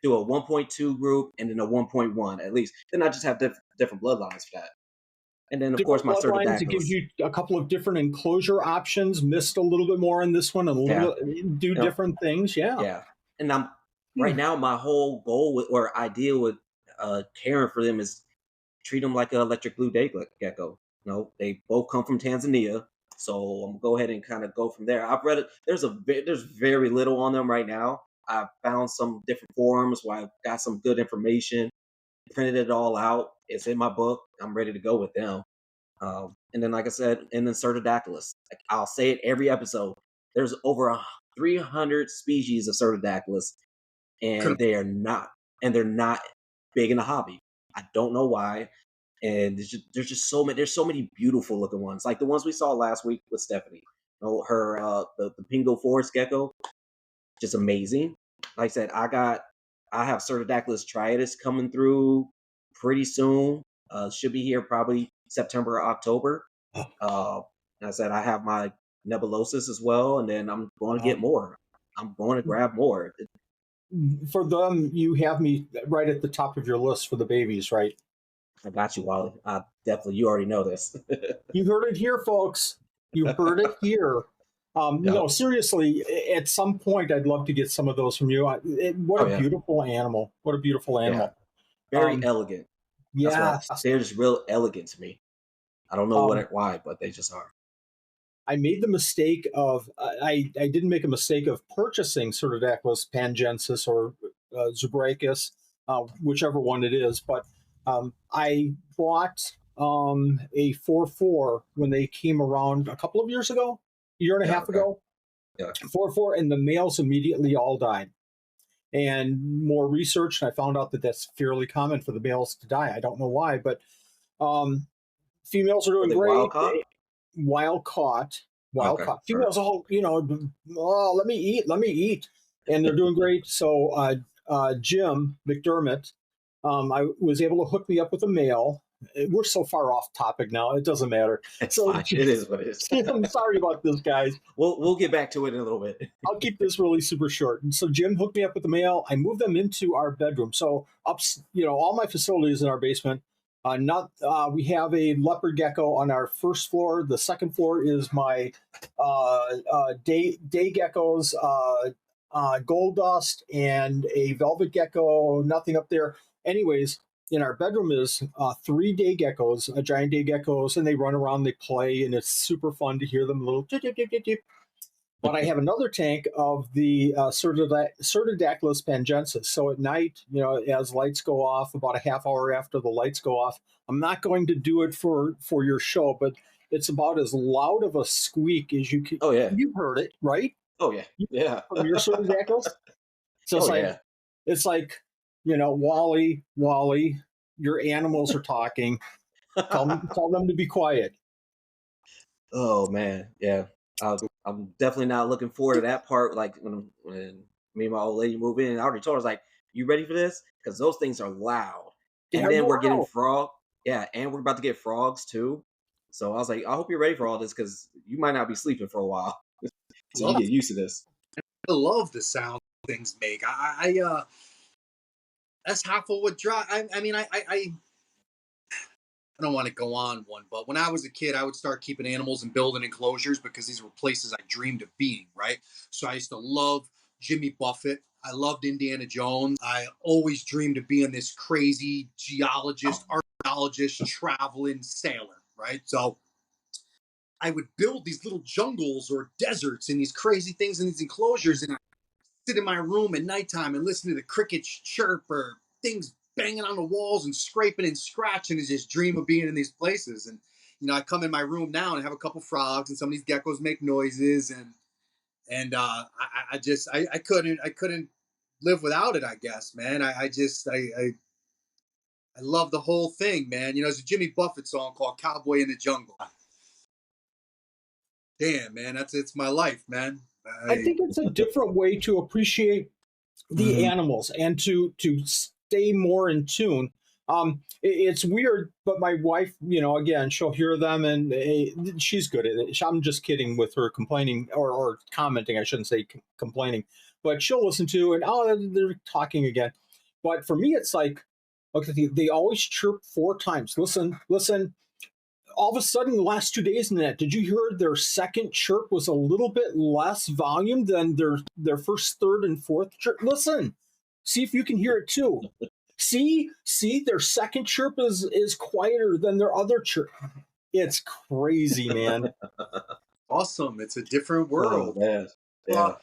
do a 1.2 group and then a 1.1 at least. Then I just have different bloodlines for that. And then, of course, my Pseudodactylus. It gives you a couple of different enclosure options, missed a little bit more in this one, and a little bit, do different things. Yeah. And right now, my whole goal or idea with caring for them is treat them like an electric blue day gecko. They both come from Tanzania. So I'm going to go ahead and kind of go from there. I've read it. There's very little on them right now. I found some different forums where I've got some good information, printed it all out. It's in my book. I'm ready to go with them. And then, like I said, and then Pseudodactylus. I'll say it every episode. There's over 300 species of Pseudodactylus, and they're not big in the hobby. I don't know why. And there's just so many. There's so many beautiful looking ones, like the ones we saw last week with Stephanie. Her the Pingo Forest Gecko, just amazing. Like I said, I have Pseudodactylus triadus coming through pretty soon. Should be here probably September or October. I said I have my Nebulosus as well, and then I'm going to get more. I'm going to grab more. For them, you have me right at the top of your list for the babies, right? I got you, Wally. Definitely, you already know this. You heard it here, folks. You heard it here. No, seriously, at some point, I'd love to get some of those from you. What a beautiful animal. What a beautiful animal. Yeah. Very elegant. Yeah. They're just real elegant to me. I don't know why, but they just are. I made the mistake of, I didn't make a mistake of purchasing Pseudodactylus pangensis or Zubricus, whichever one it is, but I bought a 4-4 when they came around a couple of years ago, a year and a half ago. Yeah. 4-4, and the males immediately all died. And more research, and I found out that that's fairly common for the males to die. I don't know why, but females are doing great. Wild caught. Females all, let me eat. And they're doing great. So Jim McDermott, I was able to hook me up with a male. We're so far off topic now, it doesn't matter. It's fine. It is what it is. I'm sorry about this, guys. We'll get back to it in a little bit. I'll keep this really super short. And so Jim hooked me up with the male. I moved them into our bedroom. So all my facilities in our basement. We have a leopard gecko on our first floor. The second floor is my day geckos, gold dust, and a velvet gecko. Nothing up there. Anyways, in our bedroom is 3 day geckos, giant day geckos, and they run around, they play, and it's super fun to hear them little tip, tip, tip, tip, tip. But I have another tank of the Pseudodactylus pangensis. So at night, as lights go off, about a half hour after the lights go off, I'm not going to do it for your show, but it's about as loud of a squeak as you can. Oh, yeah. You've heard it, right? Oh, yeah. Yeah. From your Pseudodactyls? So it's like, Wally, your animals are talking. Tell them to be quiet. Oh man, yeah. I'm definitely not looking forward to that part. Like when me and my old lady move in, I already told her, I was like, "You ready for this?" Because those things are loud. And They're then we're getting loud. frog. Yeah, and we're about to get frogs too. So I was like, I hope you're ready for all this because you might not be sleeping for a while. So you Love, get used to this. I love the sound things make. That's half of what drive. I mean, I don't want to go on one, but when I was a kid, I would start keeping animals and building enclosures because these were places I dreamed of being, right? So I used to love Jimmy Buffett. I loved Indiana Jones. I always dreamed of being this crazy geologist, archaeologist, traveling sailor, right? So I would build these little jungles or deserts and these crazy things in these enclosures, and I sit in my room at nighttime and listen to the crickets chirp or things banging on the walls and scraping and scratching and just dream of being in these places. And I come in my room now and have a couple frogs and some of these geckos make noises, and I couldn't live without it. I guess, man. I love the whole thing, man. There's a Jimmy Buffett song called "Cowboy in the Jungle." Damn, man, it's my life, man. I think it's a different way to appreciate the Hmm. animals and to stay more in tune. It's weird, but my wife, again, she'll hear them and she's good at it. I'm just kidding with her complaining or commenting. I shouldn't say complaining, but she'll listen to and oh, they're talking again. But for me, it's like okay, they always chirp 4 times. Listen, listen. All of a sudden, the last 2 days in that, did you hear their second chirp was a little bit less volume than their first, third, and fourth chirp? Listen, see if you can hear it too. See, their second chirp is quieter than their other chirp. It's crazy, man. Awesome. It's a different Oh world. man, Uh, yeah,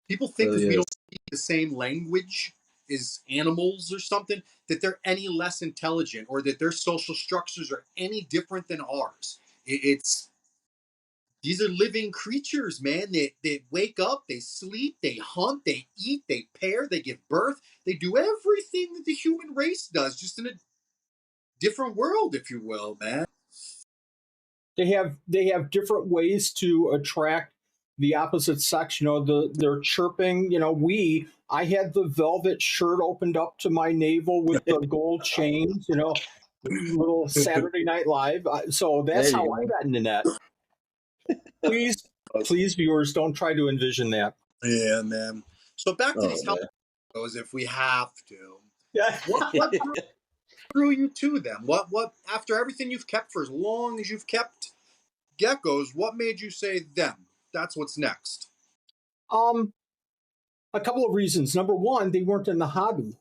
People it think because really we is. don't speak the same language as animals or something, that they're any less intelligent or that their social structures are any different than ours. It's these are living creatures, man. They wake up, they sleep, they hunt, they eat, they pair, they give birth. They do everything that the human race does, just in a different world, if you will, man. They have different ways to attract the opposite sex. They're chirping. I had the velvet shirt opened up to my navel with the gold chains. Little Saturday Night Live. So There that's how you I go. got into that. Please, please, viewers, don't try to envision that. Yeah, man. So back to Oh these man. helmets, if we have to. Yeah. What drew you to them? What after everything you've kept for as long as you've kept geckos, what made you say them? That's what's next. um, a couple of reasons. Number one, they weren't in the hobby.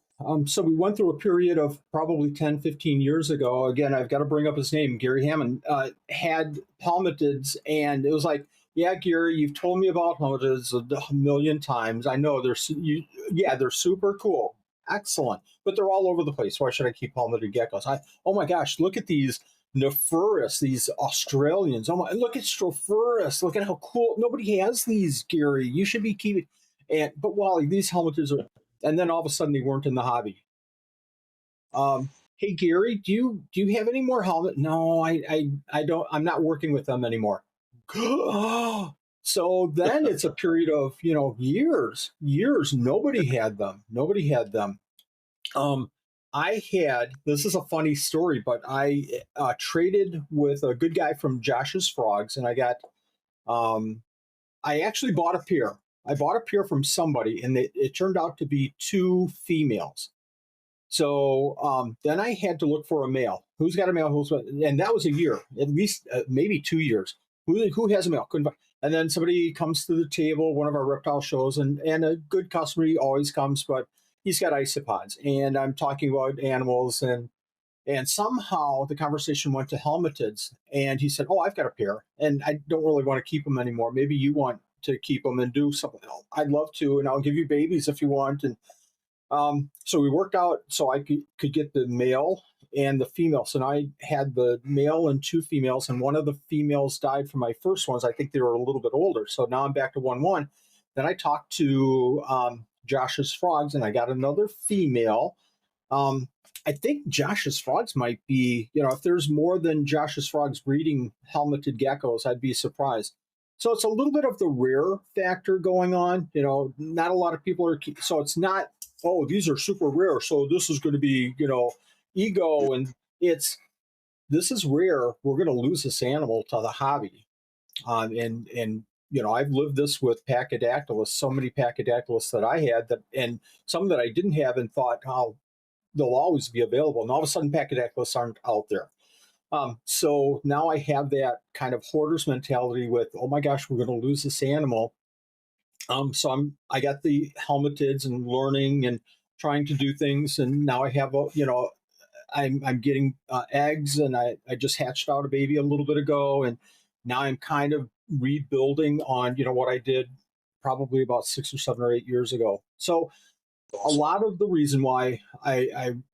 So we went through a period of probably 10, 15 years ago. Again, I've got to bring up his name. Gary Hammond had palmatids, and it was like, yeah, Gary, you've told me about palmatids a million times. I know they're super cool, excellent, but they're all over the place. Why should I keep palmated geckos? Oh my gosh, look at these Nephurus, these Australians. Oh my, look at Stropurus. Look at how cool. Nobody has these, Gary. You should be keeping. But Wally, these helmets are, and then all of a sudden they weren't in the hobby. Hey Gary, do you have any more helmet? No, I don't. I'm not working with them anymore. So then it's a period of years. Nobody had them. Nobody had them. Um, I had this is a funny story, but I traded with a good guy from Josh's Frogs, and um, I actually bought a pair. I bought a pair from somebody, and it turned out to be two females. So then I had to look for a male. Who's got a male? And that was a year, at least maybe 2 years. Who has a male? Couldn't find. And then somebody comes to the table, one of our reptile shows, and a good customer, he always comes, but he's got isopods. And I'm talking about animals, and somehow the conversation went to helmetids, and he said, "Oh, I've got a pair, and I don't really want to keep them anymore. Maybe you want to keep them and do something else. I'd love to, and I'll give you babies if you want." And so we worked out so I could get the male and the female. So now I had the male and two females, and one of the females died from my first ones. I think they were a little bit older. So now I'm back to 1-1. Then I talked to Josh's Frogs, and I got another female. I think Josh's Frogs might be, if there's more than Josh's Frogs breeding helmeted geckos, I'd be surprised. So it's a little bit of the rare factor going on. Not a lot of people are, so it's not, oh, these are super rare, so this is going to be, ego, and this is rare. We're going to lose this animal to the hobby. And I've lived this with Pachydaculus, so many Pachydaculus that I had and some that I didn't have, and thought, oh, they'll always be available. And all of a sudden, Pachydaculus aren't out there. So now I have that kind of hoarder's mentality with, oh my gosh, we're going to lose this animal. So I got the helmeteds and learning and trying to do things, and now I have I'm getting eggs, and I just hatched out a baby a little bit ago, and now I'm kind of rebuilding on what I did probably about 6 or 7 or 8 years ago. So a lot of the reason why I am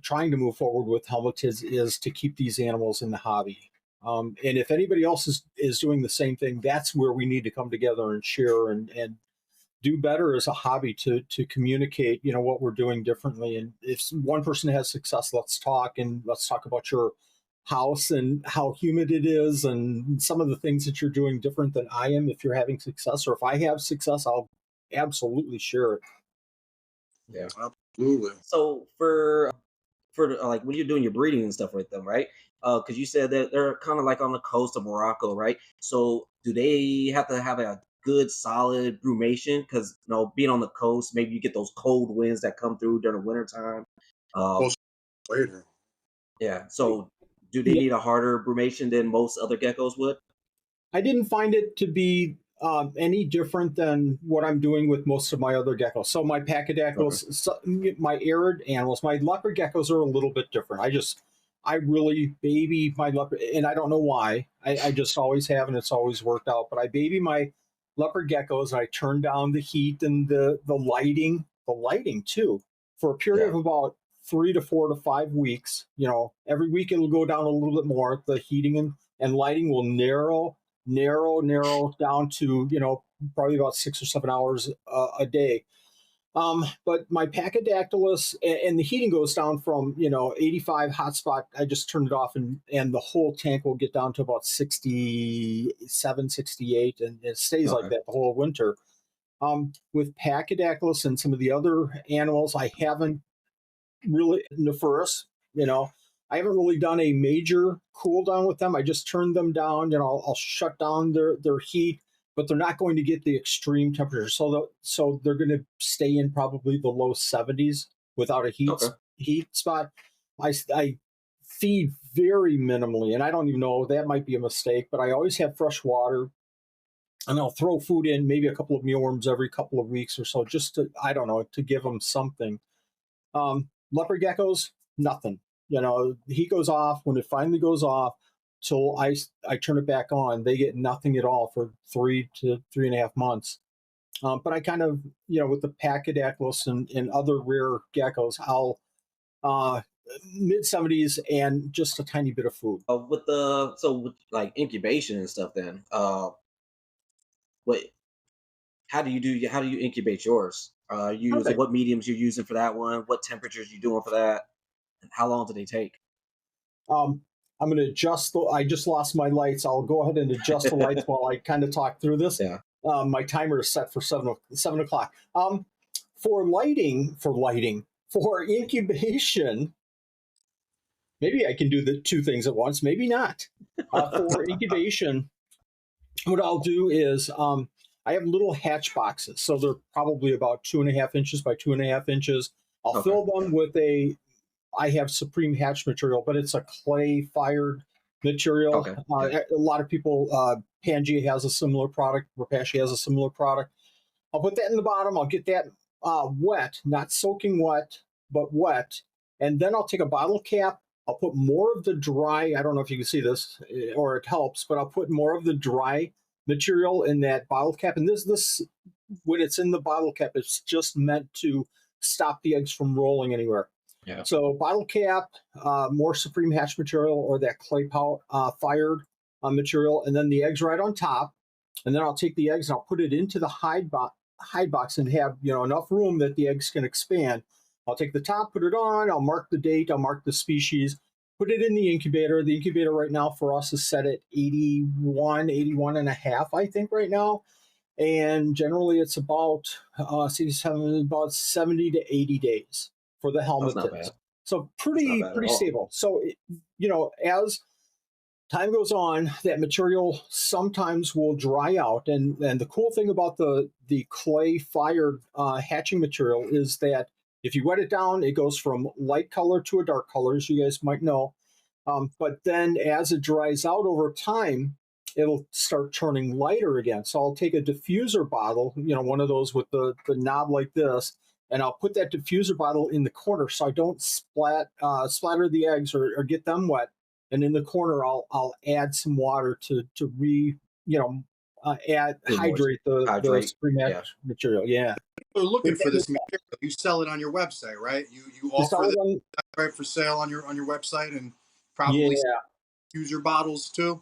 trying to move forward with helmetids is to keep these animals in the hobby. And if anybody else is doing the same thing, that's where we need to come together and share and do better as a hobby to communicate, what we're doing differently. And if one person has success, let's talk about your house and how humid it is and some of the things that you're doing different than I am. If you're having success, or if I have success, I'll absolutely share it. Yeah, absolutely. So for like when you're doing your breeding and stuff with them, right? Because you said that they're kind of like on the coast of Morocco, right? So do they have to have a good solid brumation? Because being on the coast, maybe you get those cold winds that come through during the wintertime. Later. Yeah. So do they need a harder brumation than most other geckos would? I didn't find it to be any different than what I'm doing with most of my other geckos. So my Pachydaculus, my arid animals, my leopard geckos are a little bit different. I really baby my leopard, and I don't know why. I just always have, and it's always worked out. But I baby my leopard geckos, and I turn down the heat and the lighting too, for a period of about 3 to 4 to 5 weeks. Every week it'll go down a little bit more. The heating and lighting will narrow down to probably about 6 or 7 hours a day. But my Pachydaculus, and the heating goes down from 85 hotspot. I just turn it off, and the whole tank will get down to about 67, 68, and it stays like that the whole winter. With Pachydaculus and some of the other animals, I haven't really, Nephurus, I haven't really done a major cool down with them. I just turn them down, I'll shut down their heat, but they're not going to get the extreme temperature. So they're going to stay in probably the low 70s without a heat spot. I feed very minimally, and I don't even know, that might be a mistake, but I always have fresh water, and I'll throw food in, maybe a couple of mealworms every couple of weeks or so, just to give them something. Leopard geckos, nothing. The heat goes off. When it finally goes off, till I turn it back on, they get nothing at all for 3 to 3.5 months. But I kind of, with the Pachydaculus and other rare geckos, I'll mid 70s and just a tiny bit of food. With like incubation and stuff, then how do you incubate yours? What mediums you're using for that one? What temperatures you doing for that? And how long do they take? I'm going to adjust. I just lost my lights. I'll go ahead and adjust the lights while I kind of talk through this. Yeah. My timer is set for 7 o'clock. For incubation, maybe I can do the two things at once. Maybe not. For incubation, what I'll do is I have little hatch boxes. So they're probably about 2.5 inches by 2.5 inches. I'll fill them with I have Supreme Hatch material, but it's a clay-fired material. A lot of people, Pangea has a similar product, Rapace has a similar product. I'll put that in the bottom. I'll get that wet, not soaking wet, but wet. And then I'll take a bottle cap. I'll put more of the dry, I don't know if you can see this, or it helps, but I'll put more of the dry material in that bottle cap. And this when it's in the bottle cap, it's just meant to stop the eggs from rolling anywhere. Yeah. So bottle cap, more Supreme Hatch material, or that clay fired material, and then the eggs right on top. And then I'll take the eggs and I'll put it into the hide box and have enough room that the eggs can expand. I'll take the top, put it on, I'll mark the date, I'll mark the species, put it in the incubator. The incubator right now for us is set at 81 and a half, I think, right now. And generally it's about, about 70 to 80 days for the That's not bad. helmetids. So That's not pretty, bad at pretty all. stable. So, as time goes on, that material sometimes will dry out. And the cool thing about the clay fired hatching material is that if you wet it down, it goes from light color to a dark color, as you guys might know. But then as it dries out over time, it'll start turning lighter again. So I'll take a diffuser bottle, one of those with the knob like this, and I'll put that diffuser bottle in the corner so I don't splatter the eggs or get them wet. And in the corner, I'll add some water to hydrate the spring material. Yeah. People are looking for this material. You sell it on your website, right? You offer this right for sale on your website, and probably user bottles too.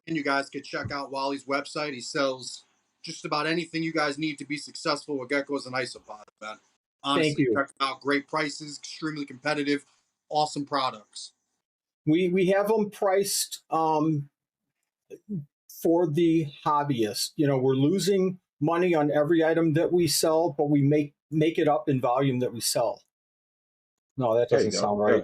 You guys could check out Wally's website. He sells just about anything you guys need to be successful with geckos and isopods, man. Honestly, check out. Great prices, extremely competitive, awesome products. We have them priced for the hobbyist. We're losing money on every item that we sell, but we make it up in volume that we sell. No, that doesn't sound right.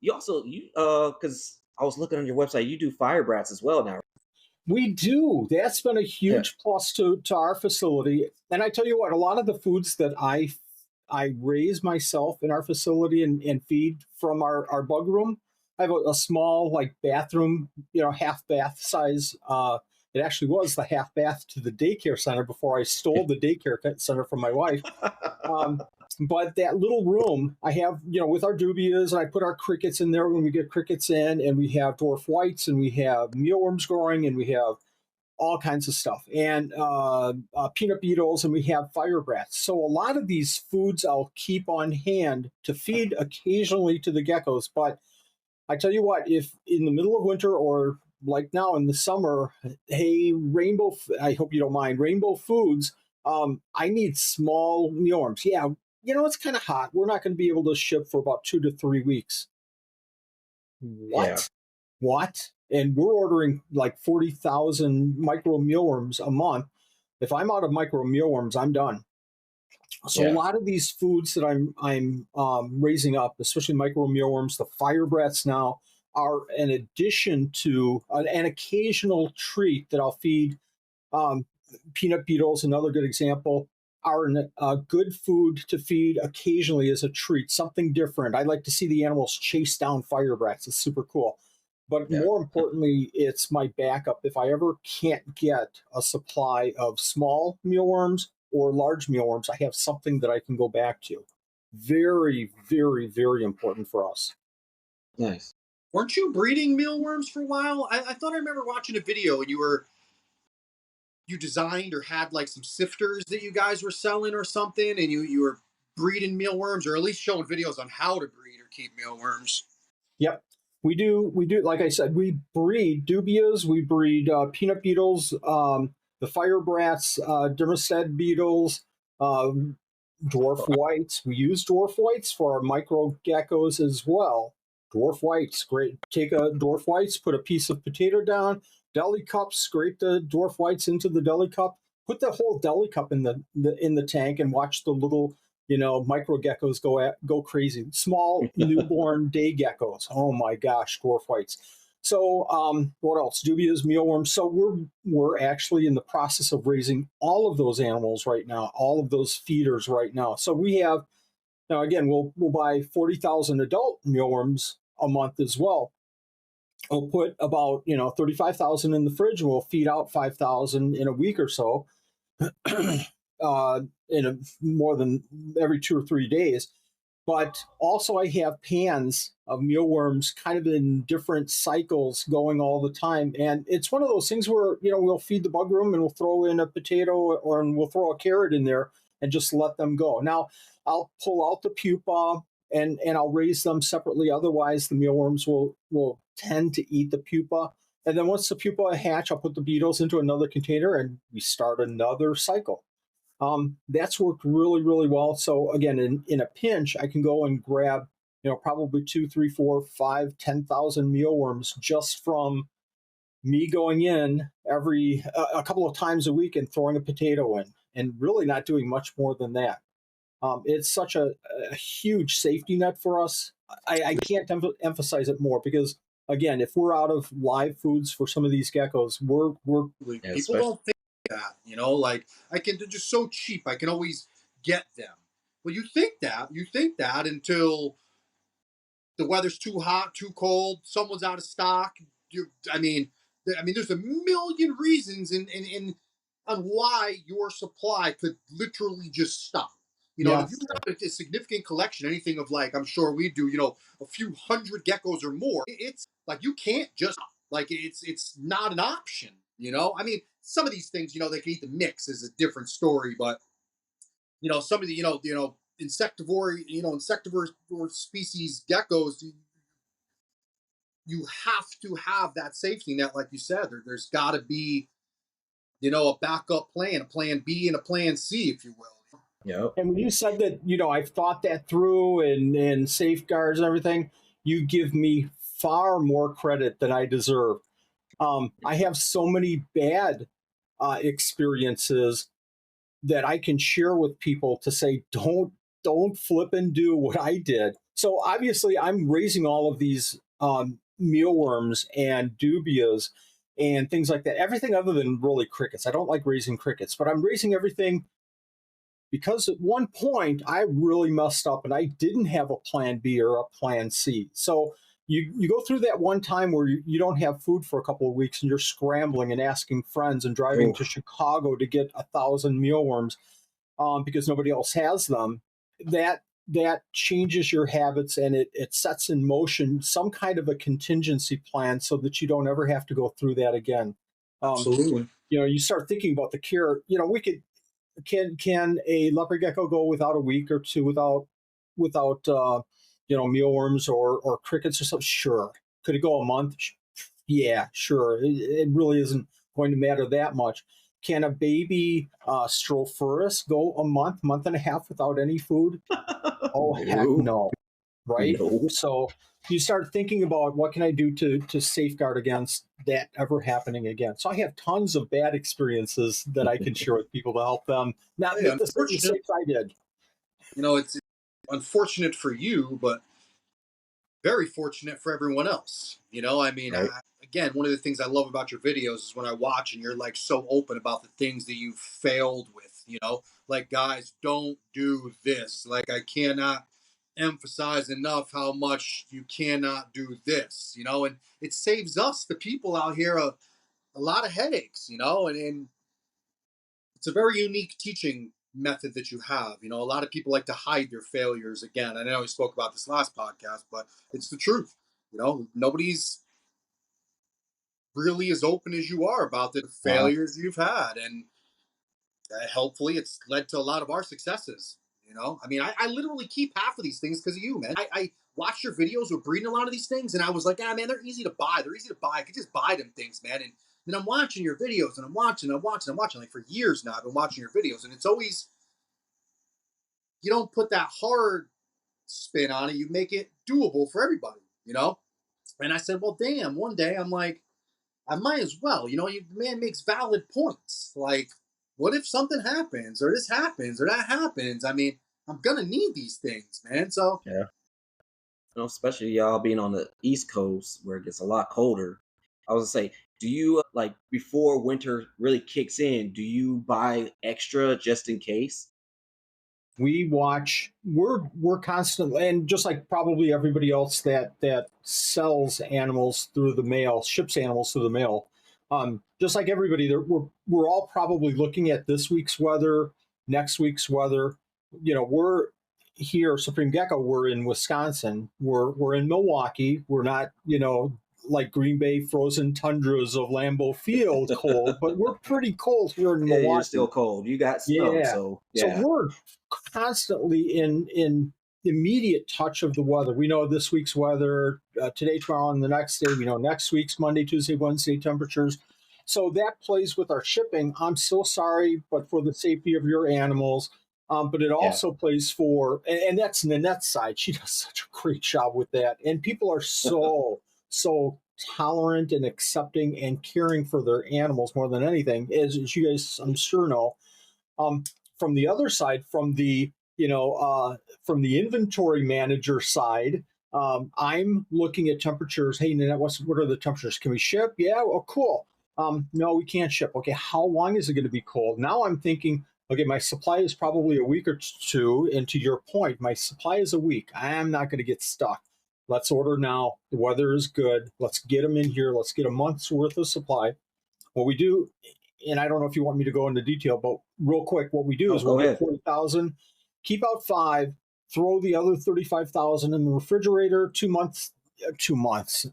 You also because I was looking on your website, you do fire brats as well now. We do. That's been a huge plus to our facility. And I tell you what, a lot of the foods that I raise myself in our facility and feed from our bug room. I have a small bathroom, half bath size. It actually was the half bath to the daycare center before I stole the daycare center from my wife. But that little room I have, with our dubias, and I put our crickets in there when we get crickets in, and we have dwarf whites, and we have mealworms growing, and we have all kinds of stuff, and peanut beetles, and we have fire brats. So a lot of these foods I'll keep on hand to feed occasionally to the geckos. But I tell you what, if in the middle of winter or like now in the summer, hey, I hope you don't mind, Rainbow Foods, I need small mealworms. Yeah, it's kind of hot. We're not going to be able to ship for about 2 to 3 weeks. What? Yeah. What? And we're ordering 40,000 micro mealworms a month. If I'm out of micro mealworms, I'm done. So a lot of these foods that I'm raising up, especially micro mealworms, the fire brats now, are an addition to an occasional treat that I'll feed. Peanut beetles, another good example, are a good food to feed occasionally as a treat, something different. I like to see the animals chase down fire brats. It's super cool. But more importantly, it's my backup. If I ever can't get a supply of small mealworms or large mealworms, I have something that I can go back to. Very, very, very important for us. Nice. Weren't you breeding mealworms for a while? I thought I remember watching a video and you designed or had some sifters that you guys were selling or something, and you were breeding mealworms, or at least showing videos on how to breed or keep mealworms. Yep. We do. Like I said, we breed dubias, we breed peanut beetles, the fire brats, dermestid beetles, dwarf whites. We use dwarf whites for our micro geckos as well. Dwarf whites, great. Take a dwarf whites, put a piece of potato down, deli cup, scrape the dwarf whites into the deli cup, put the whole deli cup in the tank, and watch the little micro geckos go crazy. Small newborn day geckos. Oh my gosh, dwarf whites. So what else? Dubias, mealworms. So we're actually in the process of raising all of those animals right now, all of those feeders right now. So we have now again we'll buy 40,000 adult mealworms a month as well. We'll put about 35,000 in the fridge. We'll feed out 5,000 in a week or so. More than every 2 or 3 days. But also I have pans of mealworms kind of in different cycles going all the time. And it's one of those things where, we'll feed the bug room and we'll throw in a potato and we'll throw a carrot in there and just let them go. Now, I'll pull out the pupa and I'll raise them separately. Otherwise, the mealworms will tend to eat the pupa. And then once the pupa hatch, I'll put the beetles into another container and we start another cycle. That's worked really, really well. So again, in a pinch, I can go and grab, probably 2, 3, 4, 5, 10,000 mealworms just from me going in every a couple of times a week and throwing a potato in, and really not doing much more than that. It's such a huge safety net for us. I can't emphasize it more because, again, if we're out of live foods for some of these geckos, we're Yeah, People especially. don't think that, like they're just so cheap. I can always get them. Well, you think that until the weather's too hot, too cold, someone's out of stock. There's a million reasons on why your supply could literally just stop. And if you yes. have a significant collection, anything of like I'm sure we do, a few hundred geckos or more, it's like you can't just like it's not an option. Some of these things, they can eat the mix is a different story, but some of the insectivore species geckos, you have to have that safety net, like you said. There's got to be a backup plan, a plan B, and a plan C, if you will. Yep. And when you said that, I've thought that through and safeguards and everything, you give me far more credit than I deserve. I have so many bad experiences that I can share with people to say, don't flip and do what I did. So obviously, I'm raising all of these mealworms and dubias and things like that. Everything other than really crickets. I don't like raising crickets, but I'm raising everything because at one point I really messed up and I didn't have a plan B or a plan C. So you go through that one time where you don't have food for a couple of weeks and you're scrambling and asking friends and driving to Chicago to get 1,000 mealworms because nobody else has them. That changes your habits and it sets in motion some kind of a contingency plan so that you don't ever have to go through that again. Absolutely. You start thinking about the care. We could can a leopard gecko go without a week or two without mealworms or crickets or something? Sure. Could it go a month? Yeah, sure. It really isn't going to matter that much. Can a baby Strophaurus go a month and a half without any food? Oh, heck no. Right? No. So you start thinking about what can I do to safeguard against that ever happening again. So I have tons of bad experiences that I can share with people to help them not make the same mistakes I did. It's unfortunate for you, but very fortunate for everyone else. Right. Again, one of the things I love about your videos is when I watch and you're like so open about the things that you've failed with. Like, guys, don't do this. Like, I cannot emphasize enough how much you cannot do this. And it saves us, the people out here, a lot of headaches. And it's a very unique teaching method that you have. A lot of people like to hide their failures. Again, I know we spoke about this last podcast, but it's the truth. Nobody's really as open as you are about the failures you've had, and helpfully, it's led to a lot of our successes. I literally keep half of these things because of you, man. I watched your videos with breeding a lot of these things, and I was like, man, they're easy to buy. They're easy to buy. I could just buy them things, man. And then I'm watching your videos, and I'm watching. Like for years now, I've been watching your videos, and it's always, you don't put that hard spin on it. You make it doable for everybody. And I said, well, damn. One day, I'm like, I might as well. The man makes valid points. Like, what if something happens, or this happens, or that happens? I'm gonna need these things, man. So Yeah. Especially y'all being on the East Coast where it gets a lot colder. I was gonna say, do you like before winter really kicks in? Do you buy extra just in case? We watch. We're constantly, and just like probably everybody else that sells animals through the mail, ships animals through the mail. Just like everybody, we're all probably looking at this week's weather, next week's weather. We're here, Supreme Gecko. We're in Wisconsin. We're in Milwaukee. We're not, like Green Bay frozen tundras of Lambeau Field cold, but we're pretty cold here in Yeah, you're Milwaukee. still cold. You got snow, Yeah. so So yeah. we're constantly in immediate touch of the weather. We know this week's weather today, tomorrow, and the next day. We know next week's Monday, Tuesday, Wednesday temperatures. So that plays with our shipping. I'm so sorry, but for the safety of your animals. But it Yeah. also plays for, and that's Nanette's side. She does such a great job with that. And people are so tolerant and accepting and caring for their animals more than anything, as you guys, I'm sure, know. Um, from the other side, from the inventory manager side, I'm looking at temperatures. Hey, Nanette, what are the temperatures? Can we ship? Yeah, well, cool. No, we can't ship. Okay, how long is it going to be cold? Now I'm thinking, okay, my supply is probably a week or two. And to your point, my supply is a week. I am not going to get stuck. Let's order now. The weather is good. Let's get them in here. Let's get a month's worth of supply. What we do, and I don't know if you want me to go into detail, but real quick, what we do Oh, is we'll go get ahead. 40,000, keep out 5, throw the other 35,000 in the refrigerator. 2 months, 2 months.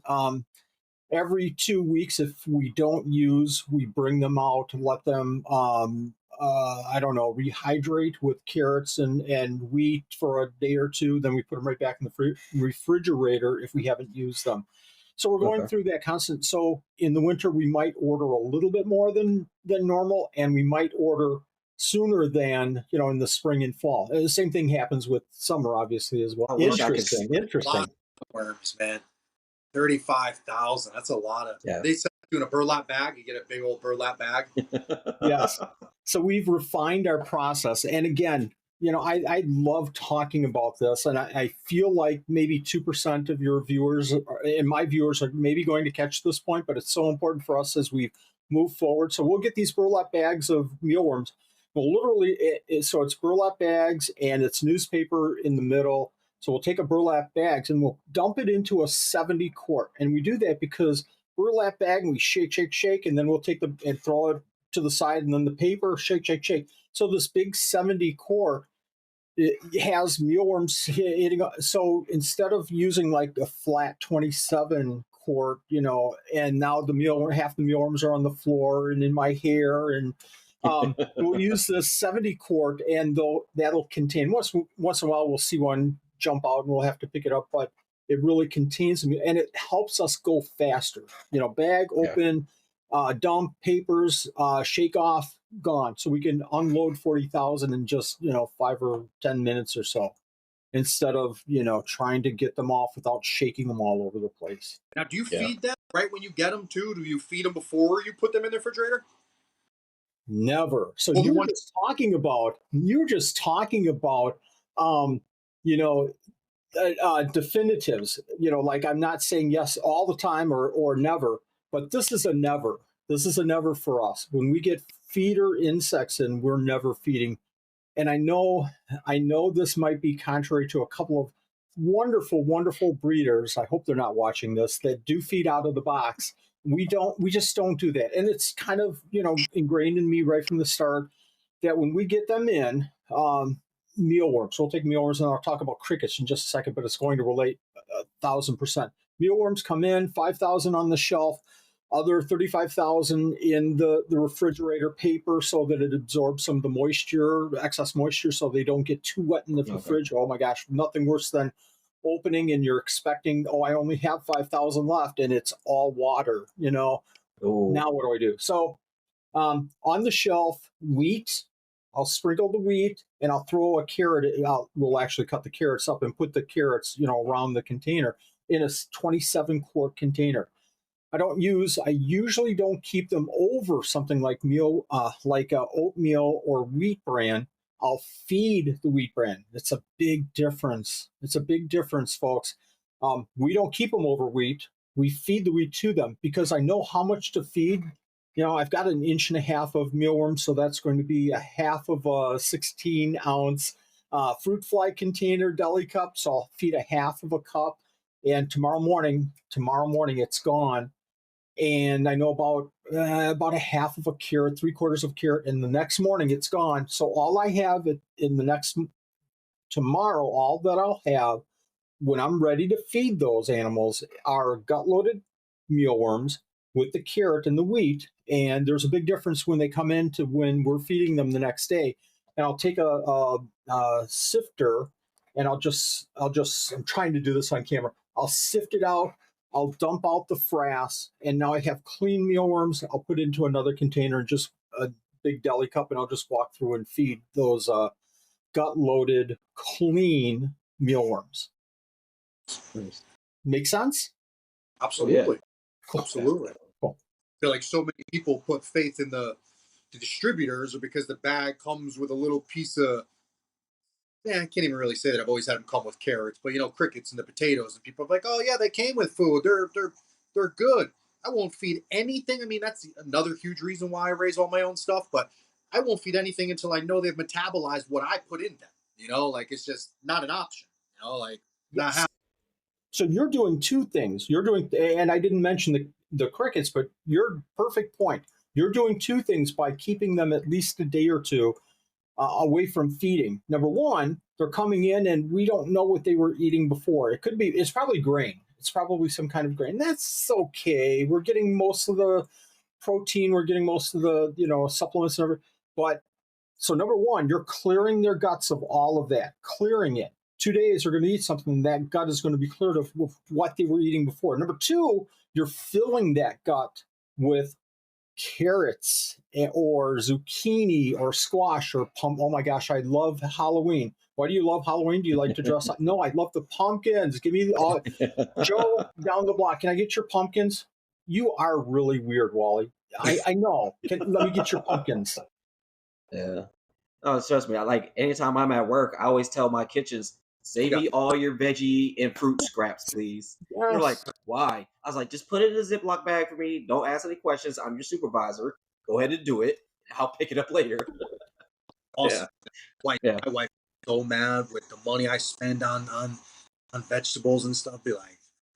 Every 2 weeks, if we don't use, we bring them out and let them, I don't know, rehydrate with carrots and wheat for a day or two. Then we put them right back in the refrigerator if we haven't used them. So we're going Okay. through that constant. So in the winter, we might order a little bit more than normal, and we might order sooner than in the spring and fall. And the same thing happens with summer, obviously, as well. I wish I could. Interesting, A lot interesting. of worms, man. 35,000. That's a lot of. Yeah. They sell you in a burlap bag. You get a big old burlap bag. Yes. So we've refined our process. And again, I love talking about this. And I feel like maybe 2% of your viewers and my viewers are maybe going to catch this point, but it's so important for us as we move forward. So we'll get these burlap bags of mealworms. Well, literally, so it's burlap bags and it's newspaper in the middle. So we'll take a burlap bags and we'll dump it into a 70 quart. And we do that because burlap bag and we shake, shake, shake, and then we'll take and throw it to the side, and then the paper, shake, shake, shake. So this big 70 quart, it has mealworms hitting. So instead of using like a flat 27 quart, and now half the mealworms are on the floor and in my hair, and we'll use this 70 quart, and that'll contain, once in a while we'll see one jump out and we'll have to pick it up, but it really contains them, and it helps us go faster. Bag open, dump, papers, shake off, gone. So we can unload 40,000 in just 5 or 10 minutes or so, instead of trying to get them off without shaking them all over the place. Now, do you Yeah. feed them right when you get them too? Do you feed them before you put them in the refrigerator? Never. So Well, you were just talking about you know definitives. Like, I'm not saying yes all the time or never, but this is a never. This is a never for us. When we get feeder insects in, we're never feeding. And I know this might be contrary to a couple of wonderful breeders. I hope they're not watching this, that do feed out of the box. We just don't do that. And it's kind of, ingrained in me right from the start that when we get them in, mealworms, we'll take mealworms, and I'll talk about crickets in just a second, but it's going to relate 1,000%. Mealworms come in, 5,000 on the shelf, other 35,000 in the refrigerator paper so that it absorbs some of the moisture, excess moisture, so they don't get too wet in the fridge. Oh my gosh, nothing worse than opening and you're expecting, I only have 5,000 left, and it's all water, Ooh. Now what do I do? So on the shelf, wheat, I'll sprinkle the wheat, and I'll throw a carrot. We'll actually cut the carrots up and put the carrots, around the container in a 27 quart container. I usually don't keep them over something like oatmeal or wheat bran. I'll feed the wheat bran. It's a big difference. Folks. We don't keep them over wheat. We feed the wheat to them because I know how much to feed. I've got an inch and a half of mealworms, so that's going to be a half of a 16-ounce fruit fly container deli cup. So I'll feed a half of a cup, and tomorrow morning it's gone. And I know about a half of a carrot, 3/4 of carrot, and the next morning it's gone. So all I have in the next tomorrow, all that I'll have when I'm ready to feed those animals are gut-loaded mealworms with the carrot and the wheat. And there's a big difference when they come in to when we're feeding them the next day. And I'll take a sifter, and I'm trying to do this on camera. I'll sift it out I'll dump out the frass, and now I have clean mealworms. I'll put into another container, just a big deli cup, and I'll just walk through and feed those gut-loaded, clean mealworms. Nice. Make sense? Absolutely. Cool. Absolutely. Cool. I feel like so many people put faith in the distributors, or because the bag comes with a little piece of, yeah, I can't even really say that. I've always had them come with carrots, but crickets and the potatoes, and people are like, oh yeah, they came with food. They're good. I won't feed anything. I mean, that's another huge reason why I raise all my own stuff, but I won't feed anything until I know they've metabolized what I put in them. Like it's just not an option. Like not Yes. happening. So you're doing two things. You're doing, and I didn't mention the crickets, but you're perfect point. You're doing two things by keeping them at least a day or two away from feeding. Number one, they're coming in and we don't know what they were eating before. It's probably grain. It's probably some kind of grain. That's okay. We're getting most of the protein. We're getting most of the, supplements and everything. But so number one, you're clearing their guts of all of that, clearing it. 2 days they're going to eat something, that gut is going to be cleared of what they were eating before. Number two, you're filling that gut with carrots or zucchini or squash or oh my gosh, I love Halloween. Why do you love Halloween? Do you like to dress up? No, I love the pumpkins. Give me all. Joe down the block, can I get your pumpkins? You are really weird, Wally. I know. Let me get your pumpkins. Yeah. Oh, trust me. Anytime I'm at work, I always tell my kitchens, save me all your veggie and fruit scraps, please. Yes. They're like, why? I was like, just put it in a Ziploc bag for me. Don't ask any questions. I'm your supervisor. Go ahead and do it. I'll pick it up later. Awesome. Yeah. My wife is so mad with the money I spend on vegetables and stuff. Be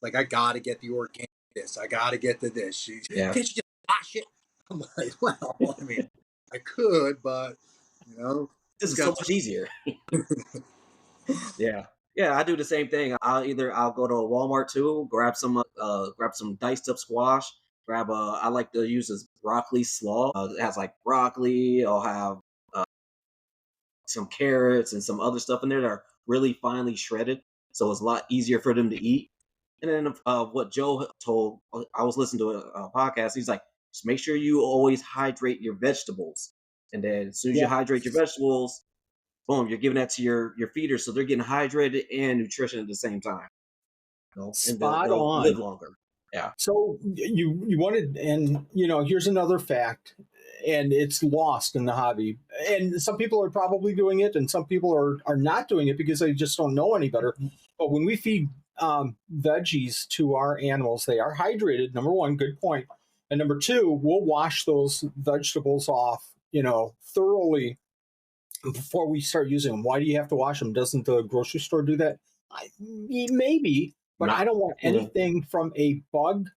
like I gotta get the organic this. I gotta get the this. Can't you just wash it? I'm like, well, I mean, I could, but this is so much easier. Yeah. Yeah, I do the same thing. I'll go to a Walmart too, grab some diced up squash, I like to use this broccoli slaw. It has like broccoli, I'll have some carrots and some other stuff in there that are really finely shredded, so it's a lot easier for them to eat. And then what Joe told, I was listening to a podcast. He's like, just make sure you always hydrate your vegetables, and then as soon as you hydrate your vegetables, boom, you're giving that to your feeders, so they're getting hydrated and nutrition at the same time. And they'll live longer. Yeah. So you wanted, and here's another fact, and it's lost in the hobby. And some people are probably doing it, and some people are not doing it because they just don't know any better. But when we feed veggies to our animals, they are hydrated. Number one, good point. And number two, we'll wash those vegetables off, thoroughly before we start using them. Why do you have to wash them? Doesn't the grocery store do that? Maybe, but I don't want anything from a bug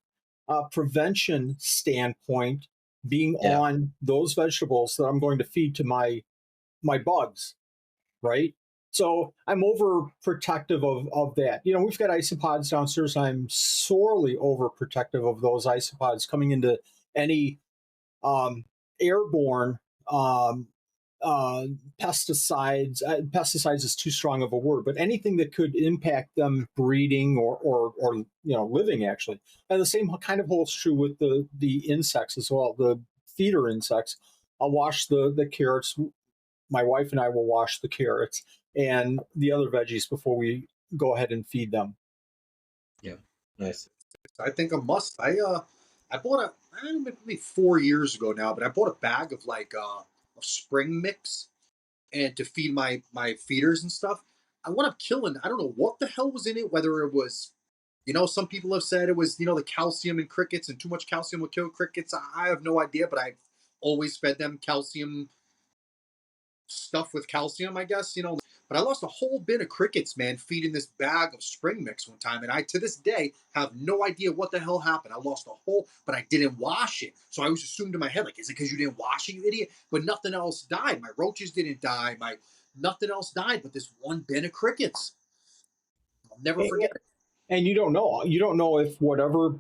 prevention standpoint being on those vegetables that I'm going to feed to my bugs, right? So I'm overprotective of that. We've got isopods downstairs. I'm sorely overprotective of those isopods coming into any airborne pesticides. Pesticides is too strong of a word, but anything that could impact them breeding or living, actually. And the same kind of holds true with the insects as well, the feeder insects. I'll wash the carrots. My wife and I will wash the carrots and the other veggies before we go ahead and feed them. Yeah, nice. I think a must. I bought maybe 4 years ago now, but I bought a bag of a spring mix and to feed my feeders and stuff. I wound up killing. I don't know what the hell was in it. Whether it was, some people have said it was the calcium in crickets, and too much calcium will kill crickets. I have no idea, but I've always fed them calcium stuff with calcium, I guess, but I lost a whole bin of crickets, man, feeding this bag of spring mix one time. And I, to this day, have no idea what the hell happened. I lost a whole, but I didn't wash it. So I was assumed in my head, is it because you didn't wash it, you idiot? But nothing else died. My roaches didn't die. Nothing else died, but this one bin of crickets. I'll never forget it. And you don't know. You don't know if whatever,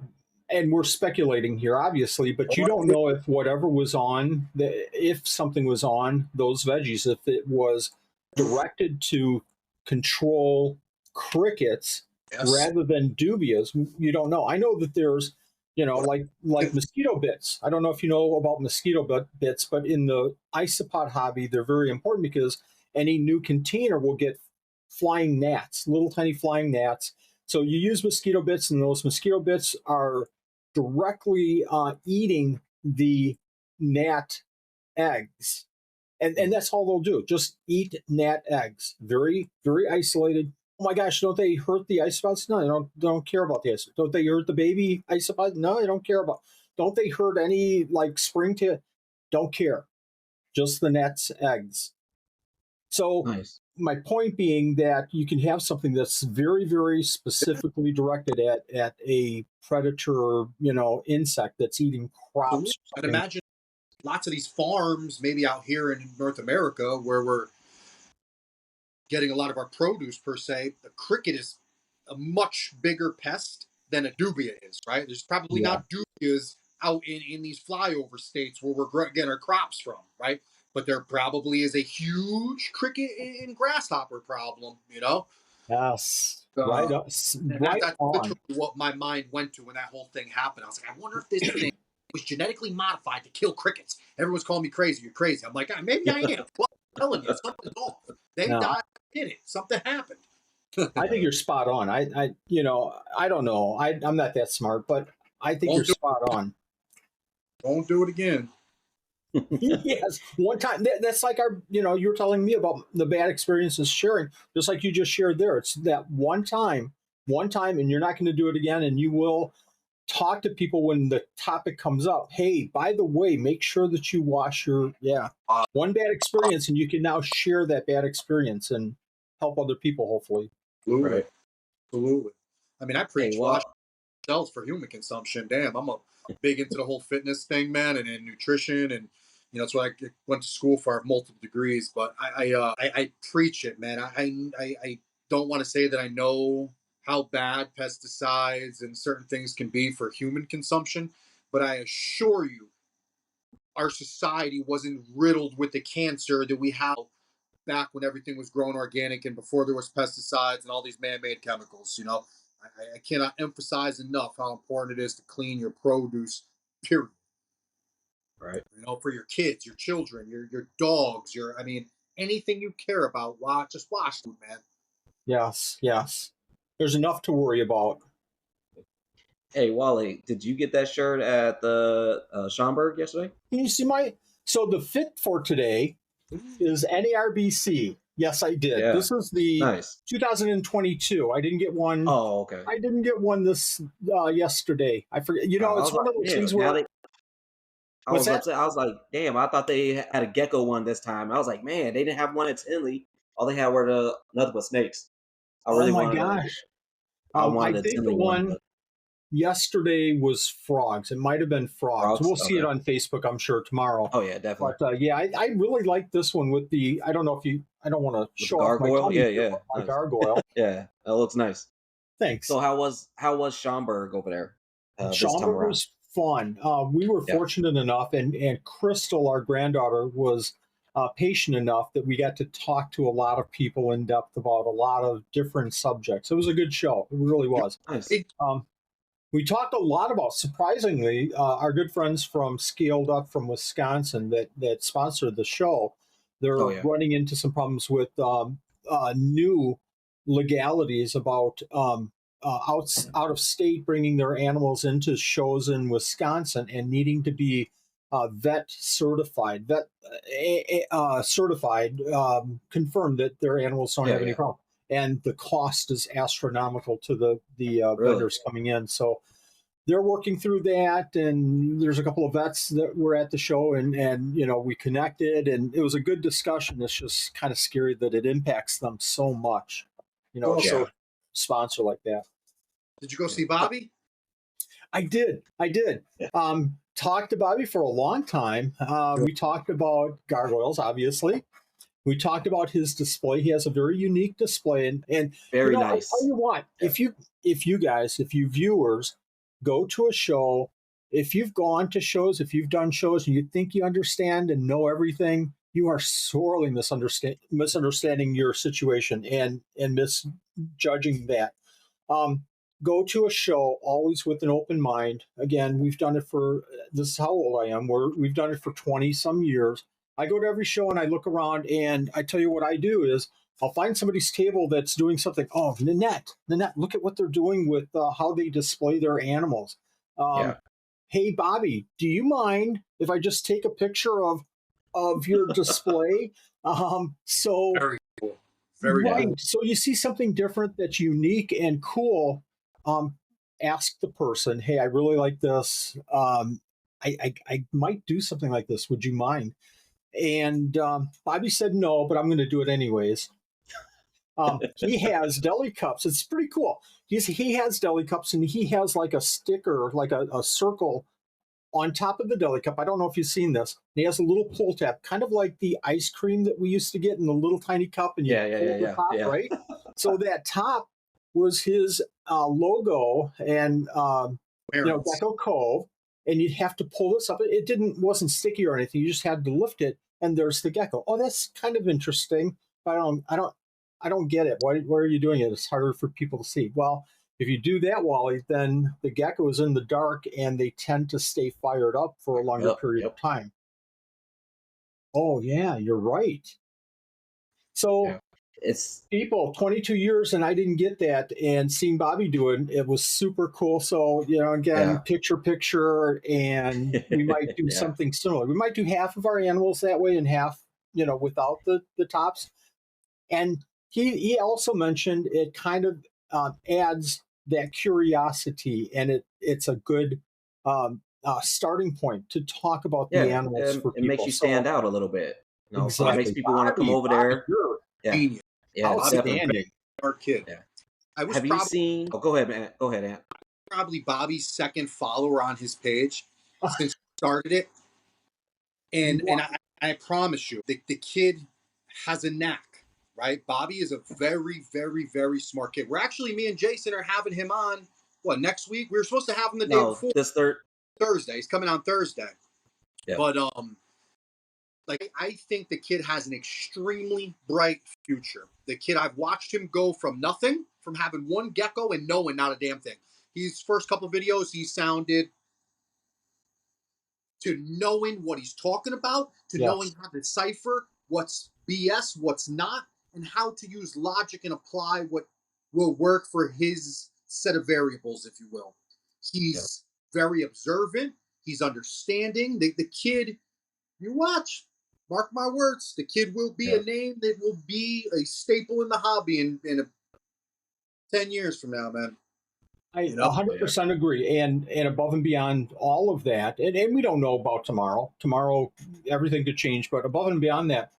and we're speculating here, obviously, but you don't know if whatever was on, if something was on those veggies, if it was directed to control crickets Yes. rather than dubious. You don't know. I know that there's, like mosquito bits. I don't know if you know about mosquito bits, but in the isopod hobby, they're very important because any new container will get flying gnats, little tiny flying gnats. So you use mosquito bits, and those mosquito bits are directly eating the gnat eggs. And that's all they'll do. Just eat gnat eggs. Very, very isolated. Oh my gosh, don't they hurt the isopods? No, they don't care about the isopods. Don't they hurt the baby isopods? No, they don't care about. Don't they hurt any like springtail? Don't care. Just the gnat's eggs. So Nice. my point being that you can have something that's very, very specifically directed at a predator, insect that's eating crops. I'd imagine lots of these farms, maybe out here in North America, where we're getting a lot of our produce per se, the cricket is a much bigger pest than a dubia is, right? There's probably Yeah. not dubias out in these flyover states where we're getting our crops from, right? But there probably is a huge cricket and grasshopper problem, Yes. Uh, and Right that's on. literally what my mind went to when that whole thing happened. I was like, I wonder if this thing was genetically modified to kill crickets. Everyone's calling me crazy. You're crazy. I'm like, maybe I am. Well, I'm telling you, something's off. They No, died in it. Something happened. I think you're spot on. I don't know. I'm not that smart, but I think you're Won't do, spot on. won't do it again. Yes, one time. That's like you were telling me about the bad experiences sharing, just like you just shared there. It's that one time, and you're not going to do it again, and you will talk to people when the topic comes up. Hey, by the way, make sure that you wash your one bad experience, and you can now share that bad experience and help other people, hopefully. Absolutely. Right. Absolutely. I mean, I Hey, preach wash well, shells for human consumption. Damn, I'm a big into the whole fitness thing, man, and nutrition, and that's why I went to school for multiple degrees. But I preach it, man. I don't want to say that I know how bad pesticides and certain things can be for human consumption, but I assure you, our society wasn't riddled with the cancer that we have back when everything was grown organic and before there was pesticides and all these man-made chemicals. I cannot emphasize enough how important it is to clean your produce. Period. right. For your kids, your children, your dogs, I mean, anything you care about. Just wash food, man. Yes, yes. There's enough to worry about. Hey, Wally, did you get that shirt at the Schomburg yesterday? Can you see so the fit for today is NARBC. Yes, I did. Yeah. This is the Nice. 2022. I didn't get one. Oh, okay. I didn't get one this yesterday. I forget. It's one of those things where. I was upset. I was like, damn, I thought they had a gecko one this time. I was like, man, they didn't have one at Tinley. All they had were nothing but snakes. I really my wanted gosh. I I wanted a think Tinley the one yesterday was frogs. It might have been frogs. We'll see it on Facebook, I'm sure, tomorrow. Oh, yeah, definitely. But I really like this one with the, I don't know if I don't want to show off my gargoyle. tummy, my Nice. gargoyle. Yeah, that looks nice. Thanks. So how was Schomburg over there? Schomburg was fun. We were fortunate enough, and Crystal, our granddaughter, was patient enough that we got to talk to a lot of people in depth about a lot of different subjects. It was a good show. It really was. Nice. We talked a lot about, surprisingly, our good friends from Scaled Up from Wisconsin that sponsored the show. They're running into some problems with new legalities about out of state bringing their animals into shows in Wisconsin and needing to be vet certified, confirmed that their animals don't have any problem. And the cost is astronomical to the vendors coming in. So they're working through that, and there's a couple of vets that were at the show, and we connected, and it was a good discussion. It's just kind of scary that it impacts them so much, so sponsor like that. Did you go see Bobby? I did. Talked to Bobby for a long time. We talked about gargoyles, obviously. We talked about his display. He has a very unique display, and very nice. I'll tell you what, if you viewers go to a show, if you've gone to shows, if you've done shows and you think you understand and know everything, you are sorely misunderstanding your situation and misjudging that. Go to a show always with an open mind. Again, we've done it for, this is how old I am. We've done it for 20 some years. I go to every show and I look around, and I tell you what I do is I'll find somebody's table that's doing something. Oh, Nanette, look at what they're doing with how they display their animals. Yeah. Hey, Bobby, do you mind if I just take a picture of your display? So Very cool. Very right. cool. So you see something different that's unique and cool. Ask the person, hey, I really like this. I might do something like this. Would you mind? And Bobby said no, but I'm going to do it anyways. He has deli cups. It's pretty cool. He has deli cups, and he has like a sticker, like a circle on top of the deli cup. I don't know if you've seen this. He has a little pull tab, kind of like the ice cream that we used to get in the little tiny cup, and you pull the top, right? So that top was his logo, and Gecko Cove, and you'd have to pull this up. It wasn't sticky or anything. You just had to lift it, and there's the gecko. Oh, that's kind of interesting. But I don't get it. Why are you doing it? It's harder for people to see. Well, if you do that, Wally, then the gecko is in the dark, and they tend to stay fired up for a longer period of time. Oh, yeah, you're right. So it's people, 22 years, and I didn't get that. And seeing Bobby do it was super cool. So, again, picture, and we might do something similar. We might do half of our animals that way and half, without the tops. And he also mentioned it kind of adds that curiosity, and it's a good starting point to talk about the animals for people. It makes you stand out a little bit. Exactly. It makes people want to come over there. Genius. Outstanding. Our kid. Yeah. Have you seen? Oh, go ahead, man. Go ahead, Ant. Probably Bobby's second follower on his page since we started it, and I promise you, the kid has a knack. Right, Bobby is a very, very, very smart kid. We're actually, me and Jason are having him on. What, next week? We were supposed to have him the day before. This Thursday. He's coming on Thursday. Yeah. But I think the kid has an extremely bright future. The kid, I've watched him go from nothing, from having one gecko and knowing not a damn thing. His first couple videos, he sounded to knowing what he's talking about, to knowing how to decipher what's BS, what's not, and how to use logic and apply what will work for his set of variables, if you will. He's very observant. He's understanding. The kid, you watch, mark my words, the kid will be a name that will be a staple in the hobby in 10 years from now, man. I 100% agree. And above and beyond all of that, and we don't know about tomorrow. Tomorrow, everything could change. But above and beyond that,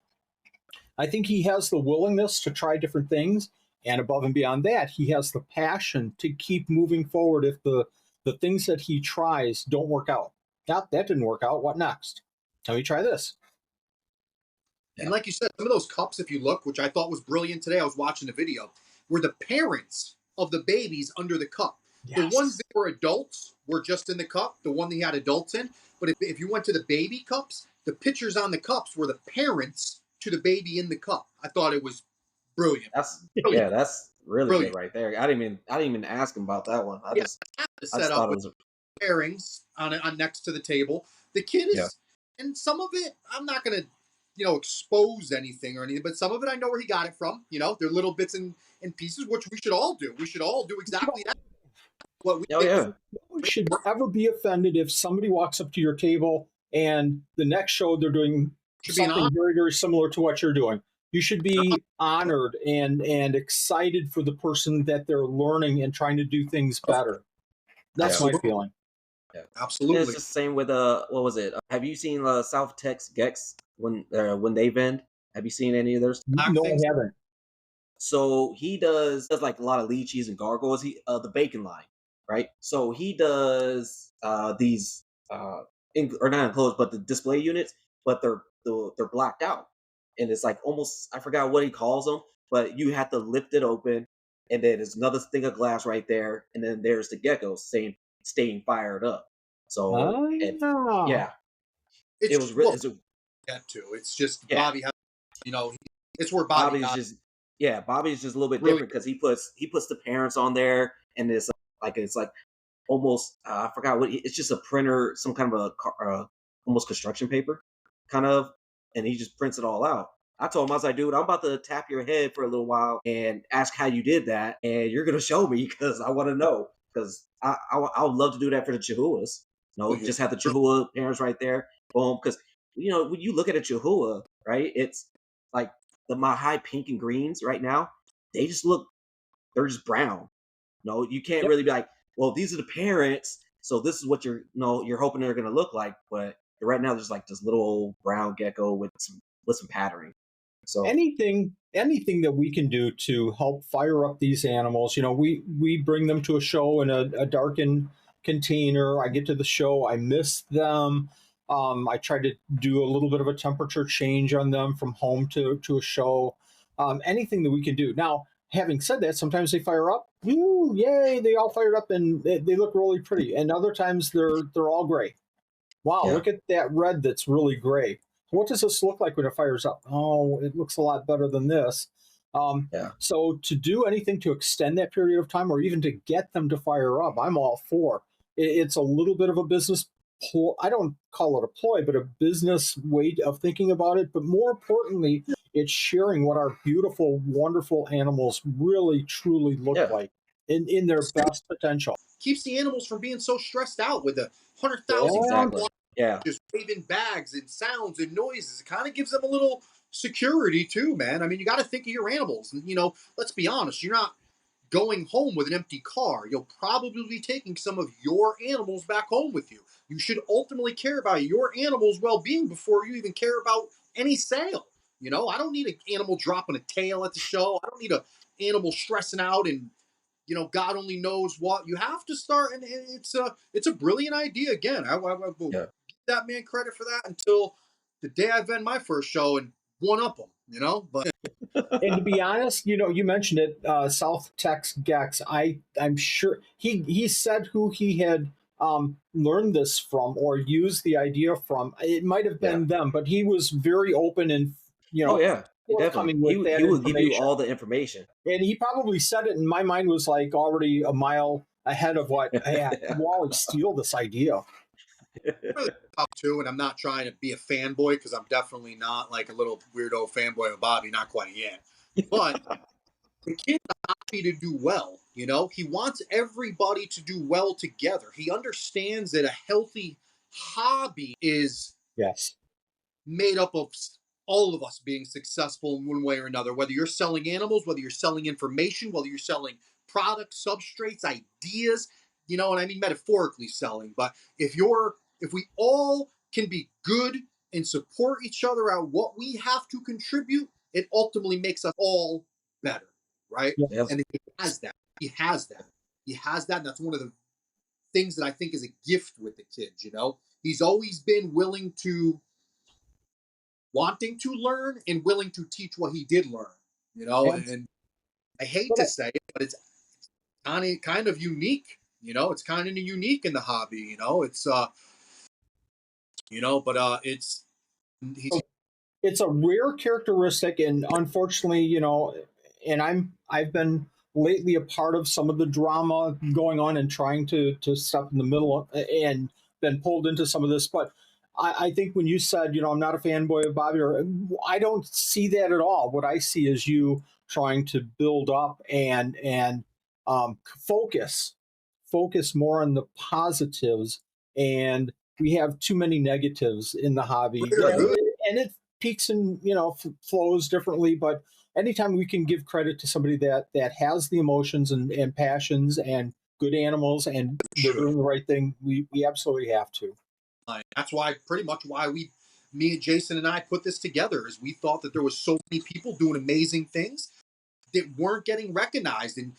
I think he has the willingness to try different things. And above and beyond that, he has the passion to keep moving forward if the things that he tries don't work out. That didn't work out. What next? Let me try this. And like you said, some of those cups, if you look, which I thought was brilliant today, I was watching the video, were the parents of the babies under the cup. Yes. The ones that were adults were just in the cup, the one that he had adults in. But if you went to the baby cups, the pictures on the cups were the parents to the baby in the cup. I thought it was brilliant. That's really brilliant. Good right there. I didn't even ask him about that one. I just set up with pairings on next to the table. The kid is, and some of it, I'm not going to, expose anything or anything, but some of it I know where he got it from. They're little bits and pieces, which we should all do. We should all do exactly that. What we We should never be offended if somebody walks up to your table and the next show they're doing something very, very similar to what you're doing. You should be honored and excited for the person that they're learning and trying to do things better. That's my feeling. Yeah, absolutely. And it's the same with what was it? Have you seen South Tex Gex when they vend? Have you seen any of theirs? No, I haven't. So he does like a lot of lychees and gargoyles. The bacon line, right? So he does these or not enclosed, but the display units, but they're blacked out, and it's like almost, I forgot what he calls them, but you have to lift it open, and then there's another thing of glass right there, and then there's the geckos staying fired up. So it was really that too. It's just Bobby has, it's where Bobby's just Bobby's just a little bit different because he puts the parents on there, and it's like almost I forgot what it's just a printer, some kind of almost construction paper, kind of, and he just prints it all out. I told him, I was like, dude, I'm about to tap your head for a little while and ask how you did that, and you're gonna show me because I want to know because I would love to do that for the Chihuahuas. Just have the Chihuahua parents right there, boom. Because when you look at a Chihuahua, right, it's like my high pink and greens right now. They just look, they're just brown. You can't really be like, well, these are the parents, so this is what you're hoping they're gonna look like. But right now, there's like this little old brown gecko with some patterning. So anything that we can do to help fire up these animals, we bring them to a show in a darkened container. I get to the show, I miss them. I try to do a little bit of a temperature change on them from home to a show. Anything that we can do. Now, having said that, sometimes they fire up. Woo, yay! They all fired up and they look really pretty. And other times they're all gray. Wow, yeah, look at that red that's really gray. What does this look like when it fires up? Oh, it looks a lot better than this. yeah, So to do anything to extend that period of time or even to get them to fire up, I'm all for. It's a little bit of a business ploy. I don't call it a ploy, but a business way of thinking about it. But more importantly, it's sharing what our beautiful, wonderful animals really, truly look yeah, like in their best potential. Keeps the animals from being so stressed out with the 100,000 Yeah, exactly. Yeah, just waving bags and sounds and noises. It kind of gives them a little security too, man. I mean, you got to think of your animals. And, let's be honest, you're not going home with an empty car. You'll probably be taking some of your animals back home with you. You should ultimately care about your animal's well being before you even care about any sale. I don't need an animal dropping a tail at the show. I don't need an animal stressing out and God only knows what. You have to start, and it's a brilliant idea. Again, I will yeah, give that man credit for that until the day I've been my first show and one up him. But and to be honest, you mentioned it, South Tex Gex. I'm sure he said who he had learned this from or used the idea from. It might have yeah. been them, but he was very open and Oh yeah, definitely. forthcoming with He that will give you information. all the information. And he probably said it, and my mind was like already a mile ahead of what. Hey, Wally steal this idea. really tough too. And I'm not trying to be a fanboy because I'm definitely not like a little weirdo fanboy of Bobby, not quite yet. But the kid's happy to do well. He wants everybody to do well together. He understands that a healthy hobby is Yes. made up of all of us being successful in one way or another, whether you're selling animals, whether you're selling information, whether you're selling products, substrates, ideas, what I mean, metaphorically selling. But if we all can be good and support each other at what we have to contribute, it ultimately makes us all better, right? Yes. Yeah, And he has that. He has that. He has that. And that's one of the things that I think is a gift with the kids, He's always been wanting to learn and willing to teach what he did learn, Yes. and I hate But to say it, but it's kind of unique, it's kind of unique in the hobby, but it's he's it's a rare characteristic, and unfortunately, and I've been lately a part of some of the drama going on and trying to step in the middle and been pulled into some of this. But I think when you said, I'm not a fanboy of Bobby, or I don't see that at all. What I see is you trying to build up and focus more on the positives, and we have too many negatives in the hobby. very good. And it peaks and flows differently, but anytime we can give credit to somebody that has the emotions and passions and good animals and they're Should. doing the right thing, we absolutely have to. That's why pretty much why me and Jason and I put this together is we thought that there was so many people doing amazing things that weren't getting recognized. And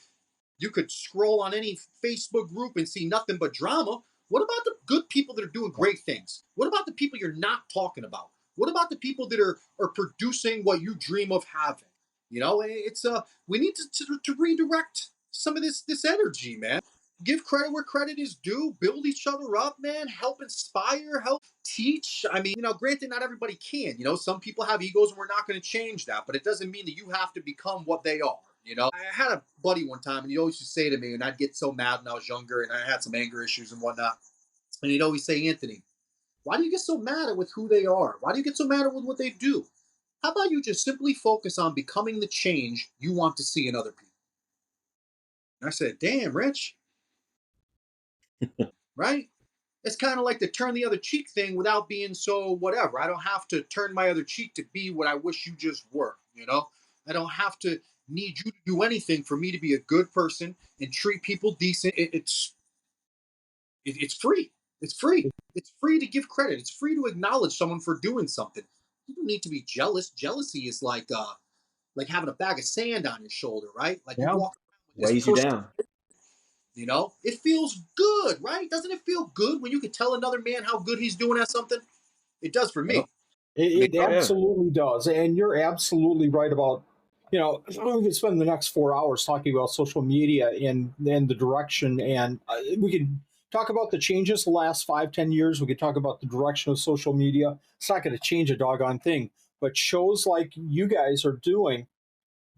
you could scroll on any Facebook group and see nothing but drama. What about the good people that are doing great things? What about the people you're not talking about? What about the people that are producing what you dream of having? It's we need to redirect some of this energy, man. Give credit where credit is due. Build each other up, man. Help inspire, help teach. I mean, granted, not everybody can. Some people have egos, and we're not going to change that. But it doesn't mean that you have to become what they are. I had a buddy one time, and he always used to say to me, and I'd get so mad when I was younger, and I had some anger issues and whatnot. And he'd always say, Anthony, why do you get so mad at with who they are? Why do you get so mad at with what they do? How about you just simply focus on becoming the change you want to see in other people? And I said, damn, Rich, right? It's kind of like the turn the other cheek thing without being so whatever. I don't have to turn my other cheek to be what I wish you just were, I don't have to need you to do anything for me to be a good person and treat people decent. It's free. It's free. It's free to give credit. It's free to acknowledge someone for doing something. You don't need to be jealous. Jealousy is like having a bag of sand on your shoulder, right? Like you Yeah. walk around with this Weighs you person. down. It feels good, right? Doesn't it feel good when you can tell another man how good he's doing at something? It does for Yep. me. It Oh yeah. absolutely does. And you're absolutely right about, we could spend the next 4 hours talking about social media and the direction. And we could talk about the changes the last 5, 10 years. We could talk about the direction of social media. It's not going to change a doggone thing. But shows like you guys are doing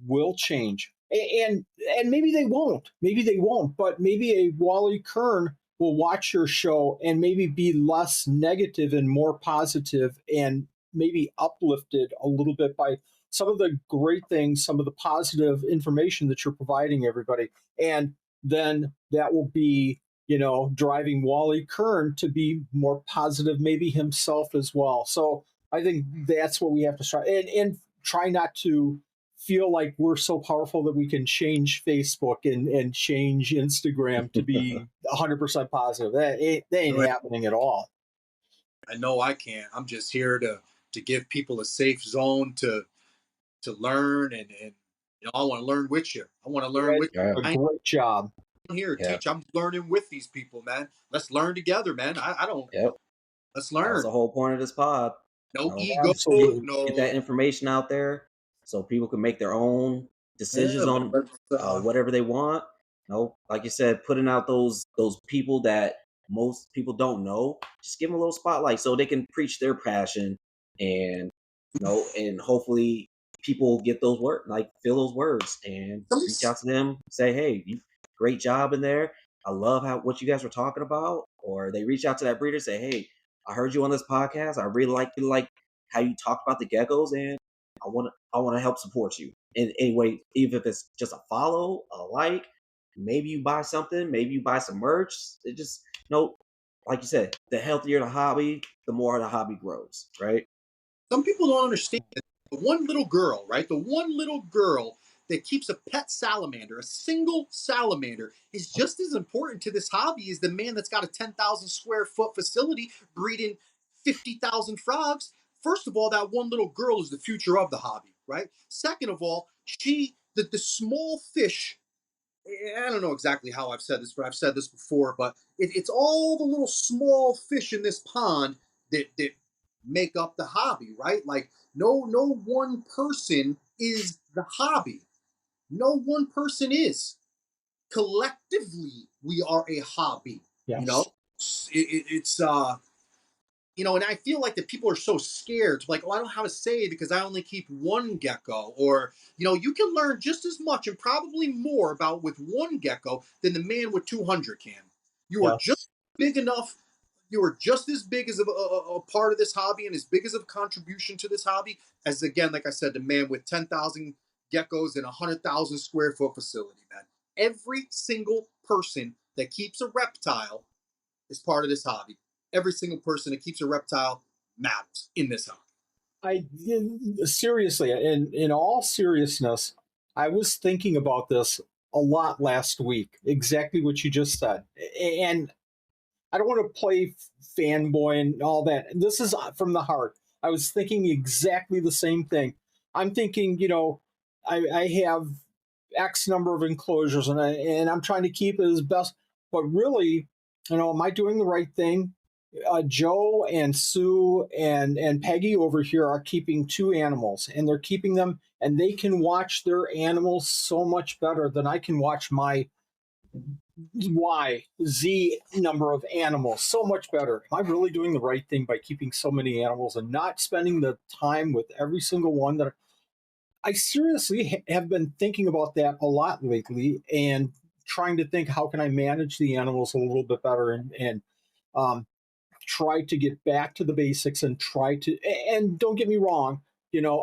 will change. And maybe they won't. Maybe they won't. But maybe a Wally Kern will watch your show and maybe be less negative and more positive and maybe uplifted a little bit by some of the great things, some of the positive information that you're providing everybody. And then that will be, driving Wally Kern to be more positive, maybe himself as well. So I think that's what we have to try and try not to feel like we're so powerful that we can change Facebook and change Instagram to be 100% positive. That ain't happening at all. I know I can't. I'm just here to give people a safe zone to learn and I want to learn with you. I want to learn with Yeah. A you. I ain't great job. here to Yeah. teach. I'm learning with these people, man. Let's learn together, man. I don't. Yep. Let's That was learn. the whole point of this pod. No You know, ego. Absolutely. get that No. information out there so people can make their own decisions Yeah. on whatever they want. Like you said, putting out those people that most people don't know, just give them a little spotlight so they can preach their passion, and and hopefully people get those words, like feel those words, and reach Somebody's- out to them, say, hey, great job in there. I love what you guys were talking about. Or they reach out to that breeder, say, hey, I heard you on this podcast. I really like how you talked about the geckos, and I want to help support you in any way, even if it's just a follow, a like. Maybe you buy something, maybe you buy some merch. It just like you said, the healthier the hobby, the more the hobby grows, right? some people don't understand the one little girl, right? The one little girl that keeps a pet salamander, a single salamander, is just as important to this hobby as the man that's got a 10,000 square foot facility breeding 50,000 frogs. First of all, that one little girl is the future of the hobby, right? Second of all, the small fish, I don't know exactly how I've said this, but I've said this before, but it's all the little small fish in this pond that make up the hobby, right? Like no one person is the hobby. No one person is. Collectively, we are a hobby. You know, Yes. it's and I feel like that people are so scared to like, oh, I don't know how to say because I only keep one gecko, or you can learn just as much and probably more about with one gecko than the man with 200 can. You are just Yes. big enough. You are just as big as a part of this hobby and as big as a contribution to this hobby as, again, like I said, the man with 10,000 geckos in a 100,000 square foot facility. Man, every single person that keeps a reptile is part of this hobby. Every single person that keeps a reptile matters in this hobby. Seriously, in all seriousness, I was thinking about this a lot last week. Exactly what you just said, and I don't want to play fanboy and all that. This is from the heart. I was thinking exactly the same thing. I'm thinking, I have X number of enclosures, and I'm trying to keep it as best. But really, am I doing the right thing? Joe and Sue and Peggy over here are keeping two animals, and they're keeping them, and they can watch their animals so much better than I can watch my Z number of animals. So much better. Am I really doing the right thing by keeping so many animals and not spending the time with every single one that I seriously have been thinking about that a lot lately, and trying to think how can I manage the animals a little bit better, and um, try to get back to the basics, and try to, and don't get me wrong,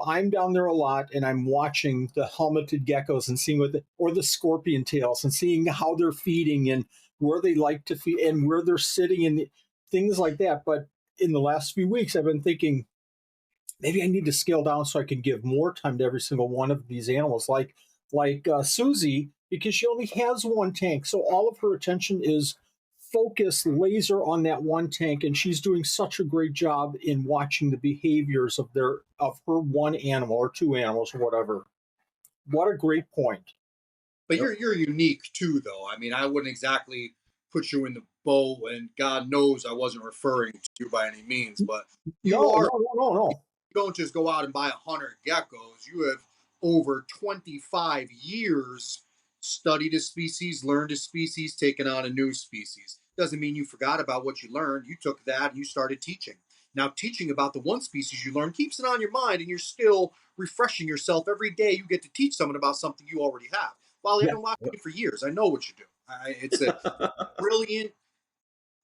I'm down there a lot and I'm watching the helmeted geckos and seeing or the scorpion tails, and seeing how they're feeding and where they like to feed and where they're sitting and things like that. But in the last few weeks I've been thinking maybe I need to scale down so I can give more time to every single one of these animals, like Susie, because she only has one tank, so all of her attention is focused laser on that one tank, and she's doing such a great job in watching the behaviors of her one animal or two animals or whatever. What a great point. But Yep. you're unique too, though. I mean, I wouldn't exactly put you in the boat, and God knows I wasn't referring to you by any means. But you No, are. no, no, no, no. You don't just go out and buy 100 geckos. You have over 25 years studied a species, learned a species, taken on a new species. Doesn't mean you forgot about what you learned. You took that and you started teaching. Now, teaching about the one species you learned keeps it on your mind, and you're still refreshing yourself every day. You get to teach someone about something you already have. Wally, I've Yeah. been watching you for years. I know what you do. It's a brilliant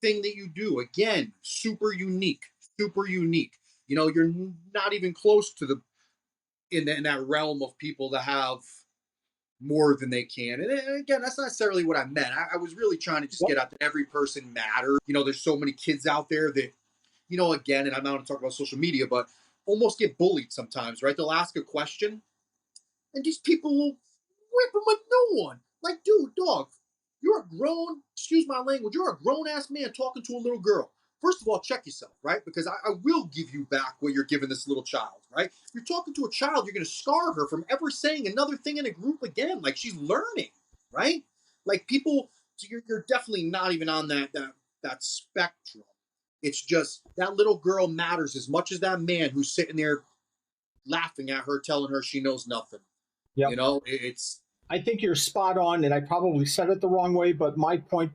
thing that you do. Again, super unique, super unique. You're not even close to the in that realm of people that have more than they can. And again, that's not necessarily what I meant. I was really trying to just Yep. get out that every person matters. There's so many kids out there that, again, and I'm not going to talk about social media, but almost get bullied sometimes, right? They'll ask a question and these people will rip them a new one. Like, dude, dog, you're a grown, excuse my language, you're a grown ass man talking to a little girl. First of all, check yourself, right? Because I will give you back what you're giving this little child, right? You're talking to a child, you're going to scar her from ever saying another thing in a group again. Like, she's learning, right? Like, people, so you're definitely not even on that spectrum. It's just that little girl matters as much as that man who's sitting there laughing at her, telling her she knows nothing. Yep. It's I think you're spot on, and I probably said it the wrong way, but my point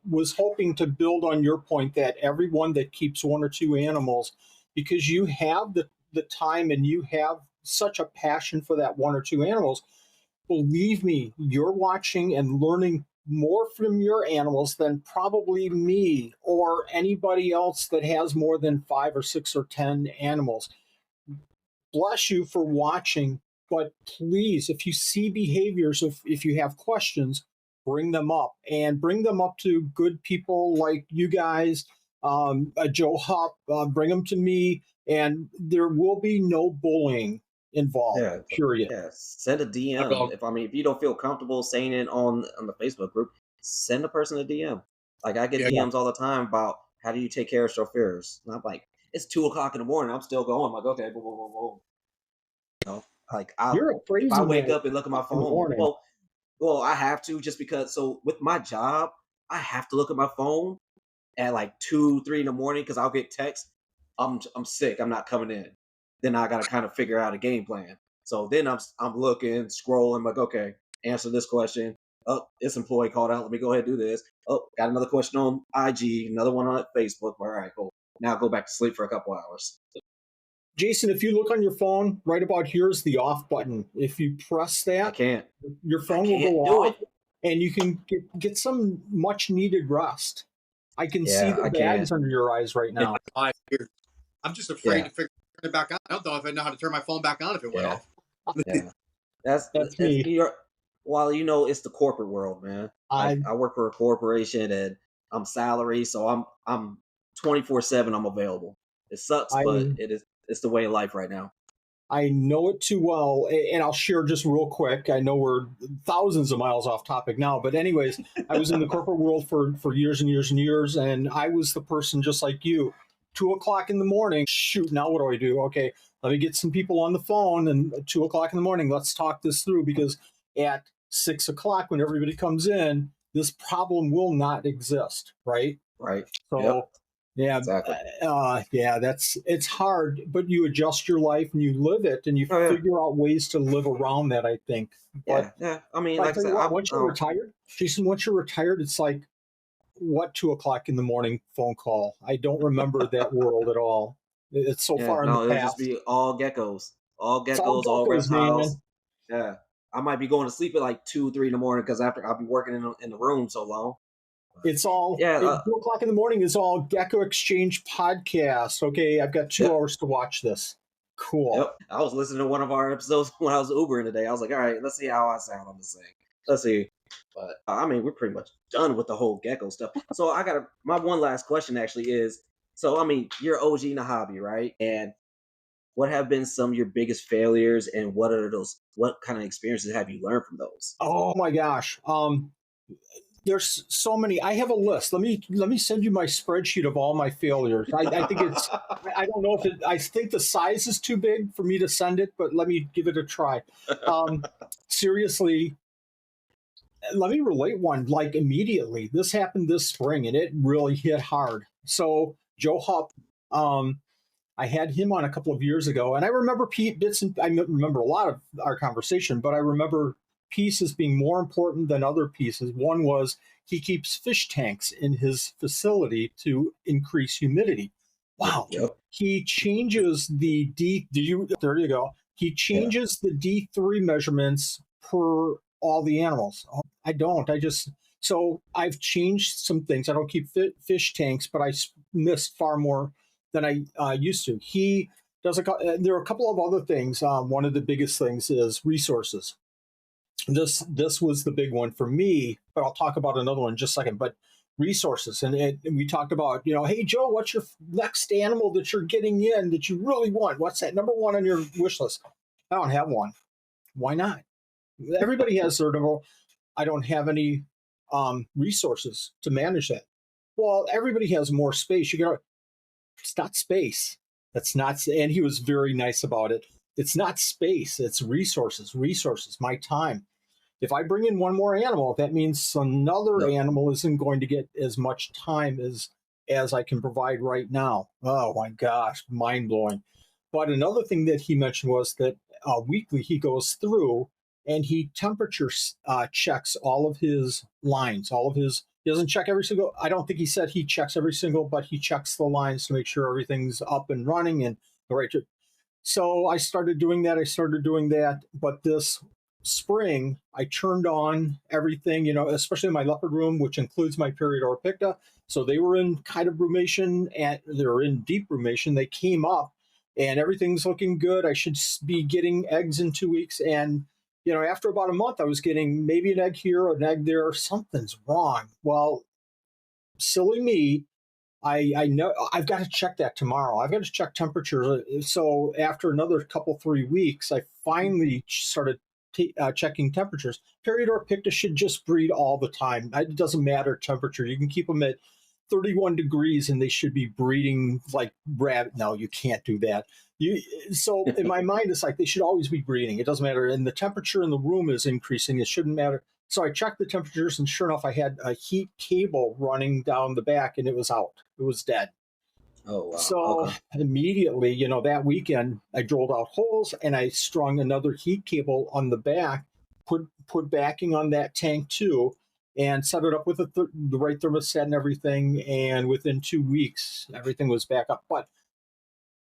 was hoping to build on your point that everyone that keeps one or two animals, because you have the time and you have such a passion for that one or two animals, believe me, you're watching and learning more from your animals than probably me or anybody else that has more than 5 or 6 or 10 animals. Bless you for watching, but please, if you see behaviors, if you have questions, bring them up, and bring them up to good people like you guys, Joe Hupp, bring them to me, and there will be no bullying involved, Yeah, period. yeah. Send a DM. about If you don't feel comfortable saying it on the Facebook group, send a person a DM. Like I get yeah. DMs all the time about how do you take care of chauffeurs, and I'm like, it's 2 o'clock in the morning. I'm still going. I'm like, okay, boom, boom, boom, boom. Like You're a if I crazy wake man up and look at my in the phone, morning. well, I have to just because. So with my job, I have to look at my phone at like 2, 3 in the morning because I'll get text. I'm sick. I'm not coming in. Then I got to kind of figure out a game plan. So then I'm looking, scrolling, like okay, answer this question. Oh, this employee called out. Let me go ahead and do this. Oh, got another question on IG, another one on Facebook. All right, cool. Now go back to sleep for a couple hours. Jason, if you look on your phone, right about here is the off button. If you press I that, can't. your I phone will go can't do off, it. and you can get some much needed rest. I can see Yeah, the I can't. bags under your eyes right In now. 5 years. I'm just afraid Yeah, to figure turn it back on. I don't know if I know how to turn my phone back on if it went yeah, off. yeah. That's That's it's me. you're While it's the corporate world, man. Like I I work for a corporation and I'm salary, so I'm 24/7 I'm available. It sucks, I but it's the way of life right now. I know it too well, and I'll share just real quick. I know we're thousands of miles off topic now, but anyways, I was in the corporate world for years and years and years, and I was the person just like you. 2 o'clock in the morning, shoot, now what do I do? Okay, let me get some people on the phone, and at 2 o'clock in the morning, let's talk this through, because at 6 o'clock, when everybody comes in, this problem will not exist, right? Right? Yep, So yeah, exactly. yeah, it's hard, but you adjust your life and you live it, and you Oh yeah, figure out ways to live around that, I think. But yeah, yeah. I mean, I like I tell you said, what, I'm once you're retired, Jason, once you're retired, it's like what 2 o'clock in the morning phone call. I don't remember that world at all. It's so yeah. far in the No, it'll just past. be all geckos, It's all all geckos, reptiles. man. Yeah, I might be going to sleep at like 2, 3 in the morning because after I'll be working in the room so long. But It's all yeah, 2 o'clock in the morning. Is all Gecko Exchange podcast. Okay, I've got 2 hours to watch this. Cool. yep. I was listening to one of our episodes when I was Ubering today. I was like, all right, let's see how I sound on this thing. Let's see. But I mean, we're pretty much done with the whole gecko stuff. So I got my one last question actually is, so I mean, you're OG in the hobby, right? And what have been some of your biggest failures, and what kind of experiences have you learned from those? Oh my gosh. There's so many. I have a list. Let me send you my spreadsheet of all my failures. I think it's. I don't know if it. I think the size is too big for me to send it, but let me give it a try. Seriously, let me relate one like immediately. This happened this spring, and it really hit hard. So Joe Hupp, I had him on a couple of years ago, and I remember Pete bits and I remember a lot of our conversation, but I remember pieces being more important than other pieces. One was he keeps fish tanks in his facility to increase humidity. Wow. Yep. He changes the D. There you go. He Yeah. changes the D3 measurements per all the animals. I don't. So I've changed some things. I don't keep fish tanks, but I miss far more than I used to. He does there are a couple of other things. One of the biggest things is resources. This was the big one for me, but I'll talk about another one in just a second. But resources, and we talked about, hey Joe, what's your next animal that you're getting in that you really want? What's that number one on your wish list? I don't have one. Why not? Everybody has their number. I don't have any resources to manage that. Well, everybody has more space. It's not space. That's not, and he was very nice about it. It's not space. It's resources, my time. If I bring in one more animal, that means another No. animal isn't going to get as much time as I can provide right now. Oh my gosh, mind blowing. But another thing that he mentioned was that weekly he goes through and he temperature checks all of his lines, he doesn't check every single, I don't think he said he checks every single, but he checks the lines to make sure everything's up and running and the right. So I started doing that. But this spring, I turned on everything, especially in my leopard room, which includes my Periodora picta. So they were in kind of brumation and they're in deep brumation. They came up and everything's looking good. I should be getting eggs in 2 weeks. And, after about a month, I was getting maybe an egg here, an egg there. Something's wrong. Well, silly me. I know I've got to check that tomorrow. I've got to check temperature. So after another couple, 3 weeks, I finally started checking temperatures. Periodora picta should just breed all the time. It doesn't matter temperature. You can keep them at 31 degrees and they should be breeding like rabbit. No, you can't do that. So in my mind, it's like they should always be breeding. It doesn't matter. And the temperature in the room is increasing. It shouldn't matter. So I checked the temperatures, and sure enough, I had a heat cable running down the back, and it was out. It was dead. Oh wow. So Okay. immediately, that weekend, I drilled out holes and I strung another heat cable on the back, put backing on that tank too, and set it up with the right thermostat and everything. And within 2 weeks, everything was back up. But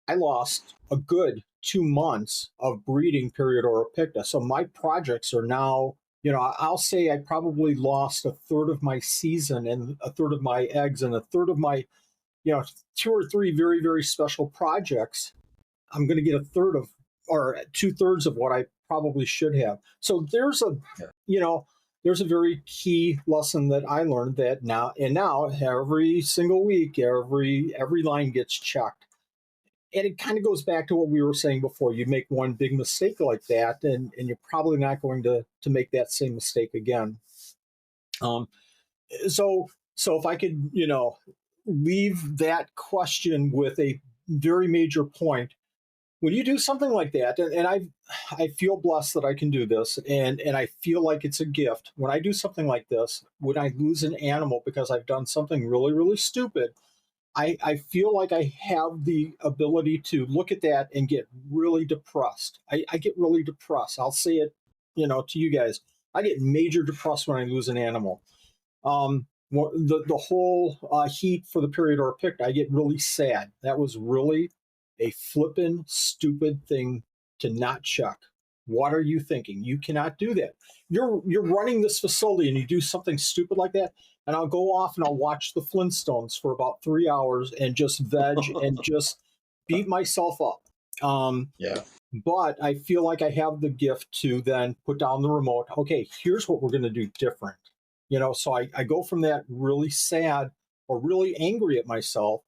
I lost a good 2 months of breeding Periodora picta. So my projects are now, I'll say I probably lost a third of my season and a third of my eggs and a third of my, 2 or 3 very, very special projects. I'm going to get a third of, or 2/3 of what I probably should have. So Yeah. there's a very key lesson that I learned that now every single week, every line gets checked. And it kind of goes back to what we were saying before. You make one big mistake like that, and you're probably not going to make that same mistake again. Um, so if I could, leave that question with a very major point. When you do something like that, and I feel blessed that I can do this, and I feel like it's a gift. When I do something like this, when I lose an animal because I've done something really, really stupid, I feel like I have the ability to look at that and get really depressed. I get really depressed. I'll say it, to you guys. I get major depressed when I lose an animal. The whole heat for the Periodora picta, I get really sad. That was really a flippin' stupid thing to not check. What are you thinking? You cannot do that. You're running this facility and you do something stupid like that, and I'll go off and I'll watch the Flintstones for about 3 hours and just veg and just beat myself up. Yeah. But I feel like I have the gift to then put down the remote. Okay, here's what we're going to do different. So I go from that really sad or really angry at myself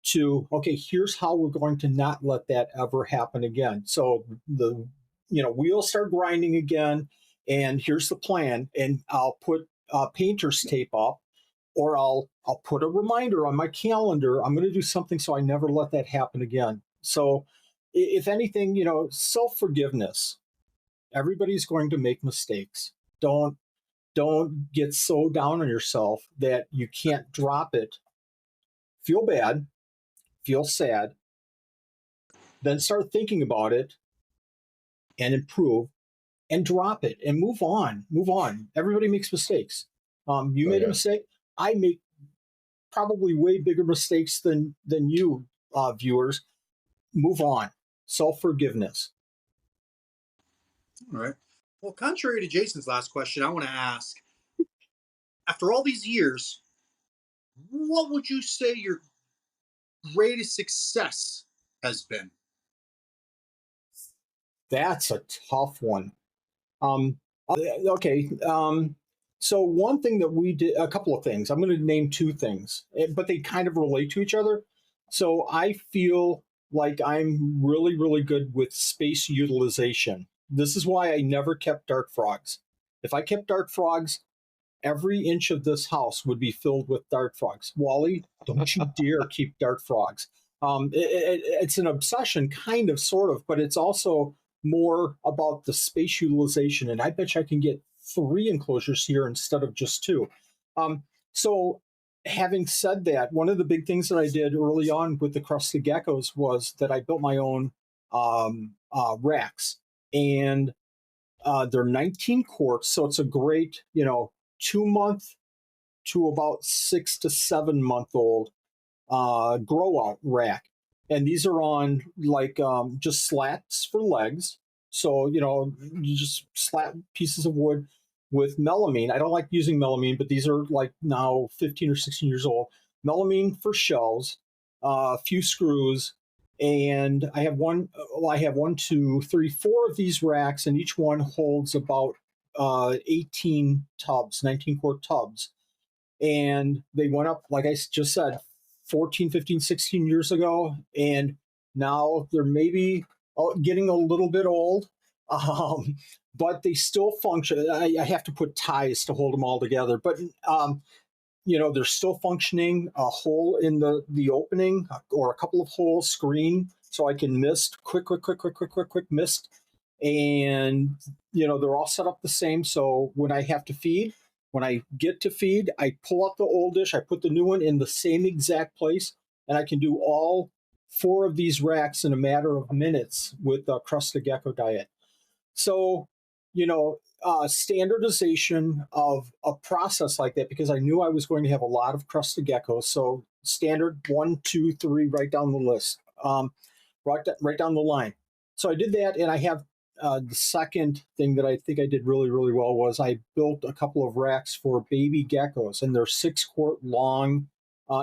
to, okay, here's how we're going to not let that ever happen again. So the wheels start grinding again, and here's the plan. And I'll put painter's tape up, or I'll put a reminder on my calendar. I'm going to do something so I never let that happen again. So if anything, self-forgiveness. Everybody's going to make mistakes. Don't get so down on yourself that you can't drop it. Feel bad, feel sad, then start thinking about it and improve and drop it and move on. Move on. Everybody makes mistakes. You made a mistake. I make probably way bigger mistakes than you, viewers. Move on. Self-forgiveness. All right. Well, contrary to Jason's last question, I want to ask, after all these years, what would you say your greatest success has been? That's a tough one. Okay. So one thing that we did, a couple of things. I'm going to name two things, but they kind of relate to each other. So I feel like I'm really, really good with space utilization. This is why I never kept dart frogs. If I kept dart frogs, every inch of this house would be filled with dart frogs. Wally, don't you dare keep dart frogs. It's an obsession, kind of, sort of, but it's also more about the space utilization. And I bet you I can get 3 enclosures here instead of just 2. So having said that, one of the big things that I did early on with the Crusted Geckos was that I built my own racks. And they're 19 quarts, so it's a great, 2-month to about 6 to 7 month old grow out rack. And these are on like just slats for legs. So, you just slat pieces of wood with melamine. I don't like using melamine, but these are like now 15 or 16 years old. Melamine for shelves, a few screws, and I have one, 2, 3, 4 of these racks, and each one holds about 18 tubs, 19 quart tubs. And they went up, like I just said, 14, 15, 16 years ago, and now they're maybe getting a little bit old, but they still function. I have to put ties to hold them all together, but they're still functioning. A hole in the opening, or a couple of holes, screen, so I can mist quick mist, and they're all set up the same. So when I have to feed, when I get to feed, I pull out the old dish, I put the new one in the same exact place, and I can do all 4 of these racks in a matter of minutes with a Crusted Gecko diet. So, standardization of a process like that, because I knew I was going to have a lot of Crusted Geckos. So standard 1, 2, 3, right down the list, right down the line. So I did that, and I have the second thing that I think I did really, really well was I built a couple of racks for baby geckos, and they're 6 quart long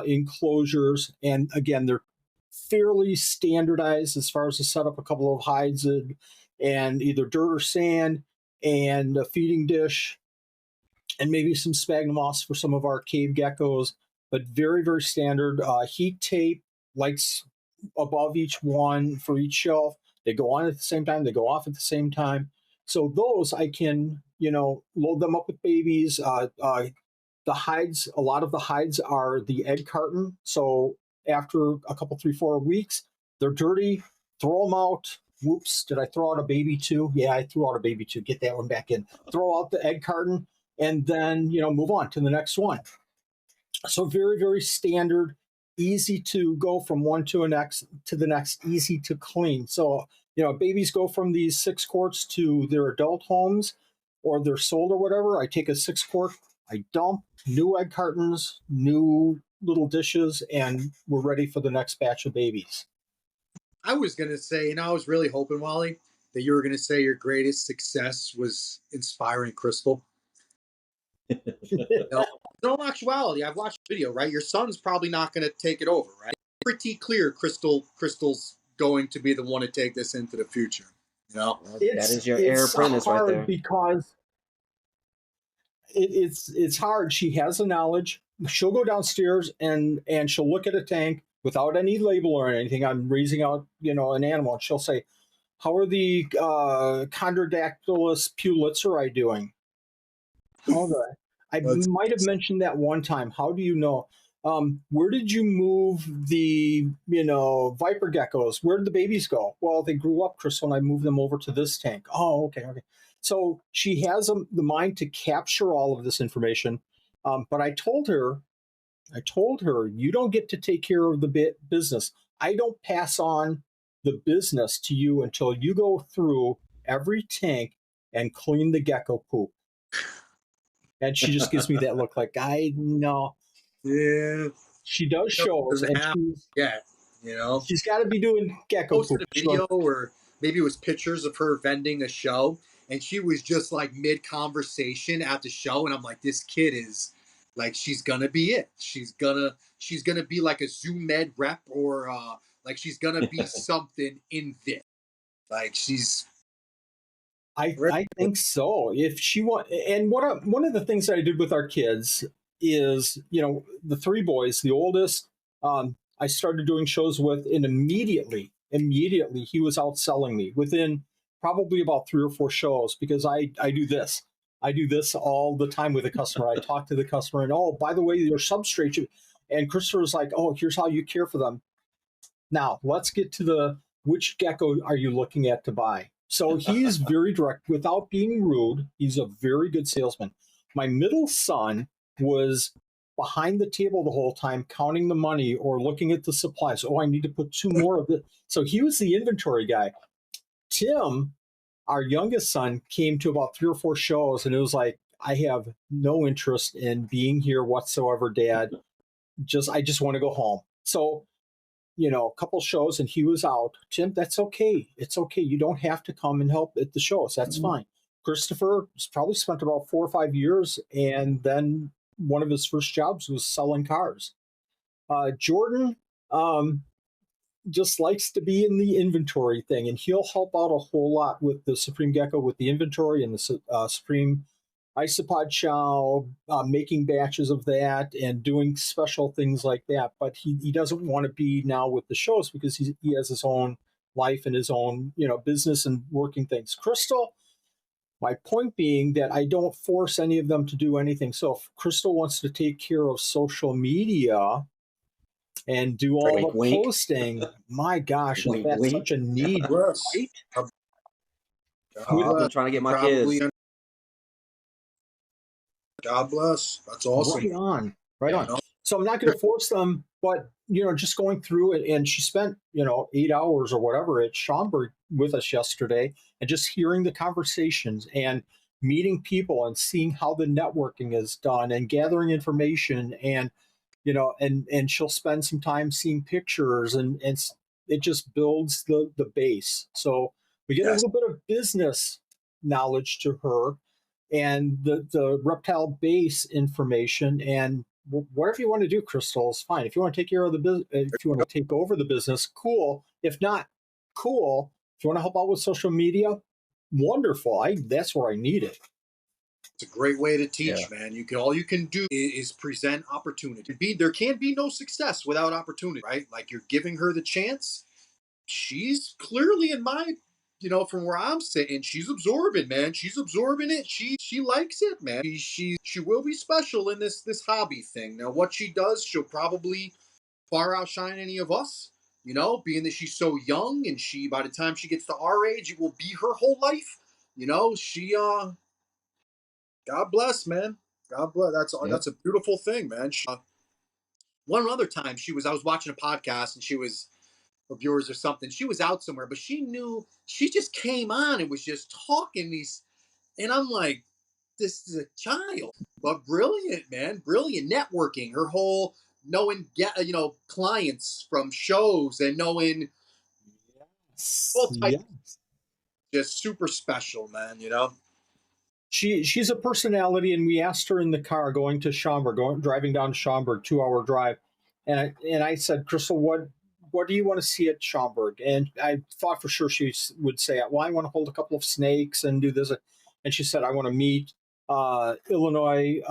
enclosures. And again, they're fairly standardized as far as to set up a couple of hides and either dirt or sand, and a feeding dish, and maybe some sphagnum moss for some of our cave geckos, but very, very standard. Heat tape, lights above each one for each shelf. They go on at the same time. They go off at the same time. So those I can, load them up with babies. The hides, a lot of the hides are the egg carton. So after a couple, 3, 4 weeks, they're dirty. Throw them out. Whoops, did I throw out a baby too? Yeah, I threw out a baby too. Get that one back in. Throw out the egg carton, and then, move on to the next one. So very, very standard, easy to go from one to the next, easy to clean. So, babies go from these 6 quarts to their adult homes, or they're sold or whatever. I take a 6 quart, I dump, new egg cartons, new little dishes, and we're ready for the next batch of babies. I was going to say, I was really hoping, Wally, that you were going to say your greatest success was inspiring Crystal. In all actuality, I've watched the video, right? Your son's probably not going to take it over, right? Pretty clear Crystal's going to be the one to take this into the future, That is your heir apprentice right there. Because it's hard. She has the knowledge. She'll go downstairs and she'll look at a tank without any label or anything. I'm raising out, an animal, and she'll say, "How are the Chondrodactylus pulitzer doing?" I might have mentioned that one time. How do you know? Where did you move the, viper geckos? Where did the babies go? Well, they grew up, Crystal, and I moved them over to this tank. Oh, okay. So she has the mind to capture all of this information. But I told her, you don't get to take care of the business. I don't pass on the business to you until you go through every tank and clean the gecko poop. And she just gives me that look like, I know. Yeah. She does shows, and she's got to be doing gecko poop. Posted a video or maybe it was pictures of her vending a show, and she was just like mid-conversation at the show, and I'm like, this kid is like, she's gonna be it. She's gonna be like a Zoom Med rep, or like she's gonna be something in this. Like she's. I think so. If she and one of the things that I did with our kids is, the three boys, the oldest, I started doing shows with, and immediately he was outselling me within probably about 3 or 4 shows, because I do this. I do this all the time with a customer. I talk to the customer, and, oh, by the way, your substrate, and Christopher's like, oh, here's how you care for them. Now let's get to which gecko are you looking at to buy? So he's very direct without being rude. He's a very good salesman. My middle son was behind the table the whole time, counting the money or looking at the supplies. Oh, I need to put 2 more of it. So he was the inventory guy. Tim, our youngest son, came to about 3 or 4 shows, and it was like, I have no interest in being here whatsoever, Dad. I just want to go home. So, a couple shows, and he was out. Tim, that's okay. It's okay. You don't have to come and help at the shows. That's fine. Christopher probably spent about 4 or 5 years, and then one of his first jobs was selling cars. Jordan just likes to be in the inventory thing, and he'll help out a whole lot with the Supreme Gecko, with the inventory and the Supreme isopod chow, making batches of that and doing special things like that. But he doesn't want to be now with the shows, because he has his own life and his own business and working things. Crystal, my point being that I don't force any of them to do anything. So if Crystal wants to take care of social media and do all the posting, my gosh, that's such a need, right? I'm trying to get my kids. God bless. That's awesome. Right on. So I'm not going to force them, but just going through it. And she spent 8 hours or whatever at Schaumburg with us yesterday, and just hearing the conversations and meeting people and seeing how the networking is done and gathering information, and and she'll spend some time seeing pictures, and it just builds the base. So we get a little bit of business knowledge to her, and the reptile base information, and whatever you want to do, Crystal, is fine. If you want to take care of the business, if you want to take over the business, cool. If not, cool. If you want to help out with social media, wonderful. That's where I need it. It's a great way to teach, man. All you can do is present opportunity. There can't be no success without opportunity, right? Like, you're giving her the chance. She's clearly, in my, from where I'm sitting, she's absorbing, man. She's absorbing it. She likes it, man. She will be special in this hobby thing. Now, what she does, she'll probably far outshine any of us. Being that she's so young, and by the time she gets to our age, it will be her whole life. She God bless, man. God bless. That's a beautiful thing, man. One other time I was watching a podcast, and she was of yours or something. She was out somewhere, but she just came on and was just talking and I'm like, this is a child, but brilliant, man. Brilliant networking. Her whole knowing, clients from shows, and knowing all types. just super special, man. She's a personality, and we asked her in the car going to Schaumburg, driving down to Schaumburg, 2 hour drive, and I said, Crystal, what do you want to see at Schaumburg? And I thought for sure she would say, well, I want to hold a couple of snakes and do this, and she said, I want to meet Illinois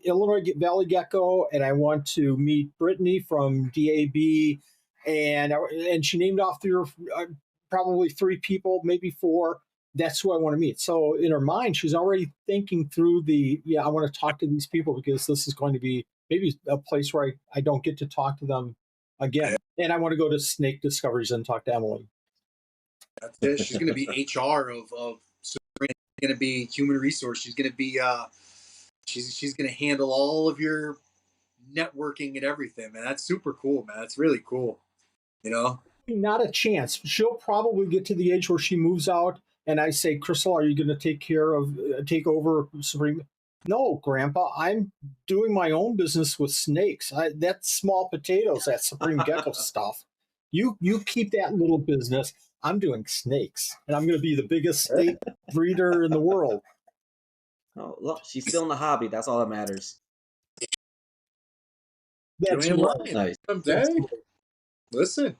Illinois Valley Gecko, and I want to meet Brittany from DAB, and she named off probably 3 people, maybe 4. That's who I want to meet. So in her mind, she's already thinking through I want to talk to these people because this is going to be maybe a place where I don't get to talk to them again. And I want to go to Snake Discoveries and talk to Emily. That's it. She's going to be HR of Sabrina. She's going to be human resource. She's going to be she's going to handle all of your networking and everything, man. That's super cool, man. That's really cool. Not a chance. She'll probably get to the age where she moves out, and I say, Crystal, are you going to take over Supreme? No, Grandpa, I'm doing my own business with snakes. That's small potatoes, that Supreme Gecko stuff. You keep that little business. I'm doing snakes, and I'm going to be the biggest snake breeder in the world. Oh, look, she's still in the hobby. That's all that matters. That's right. Nice. Listen,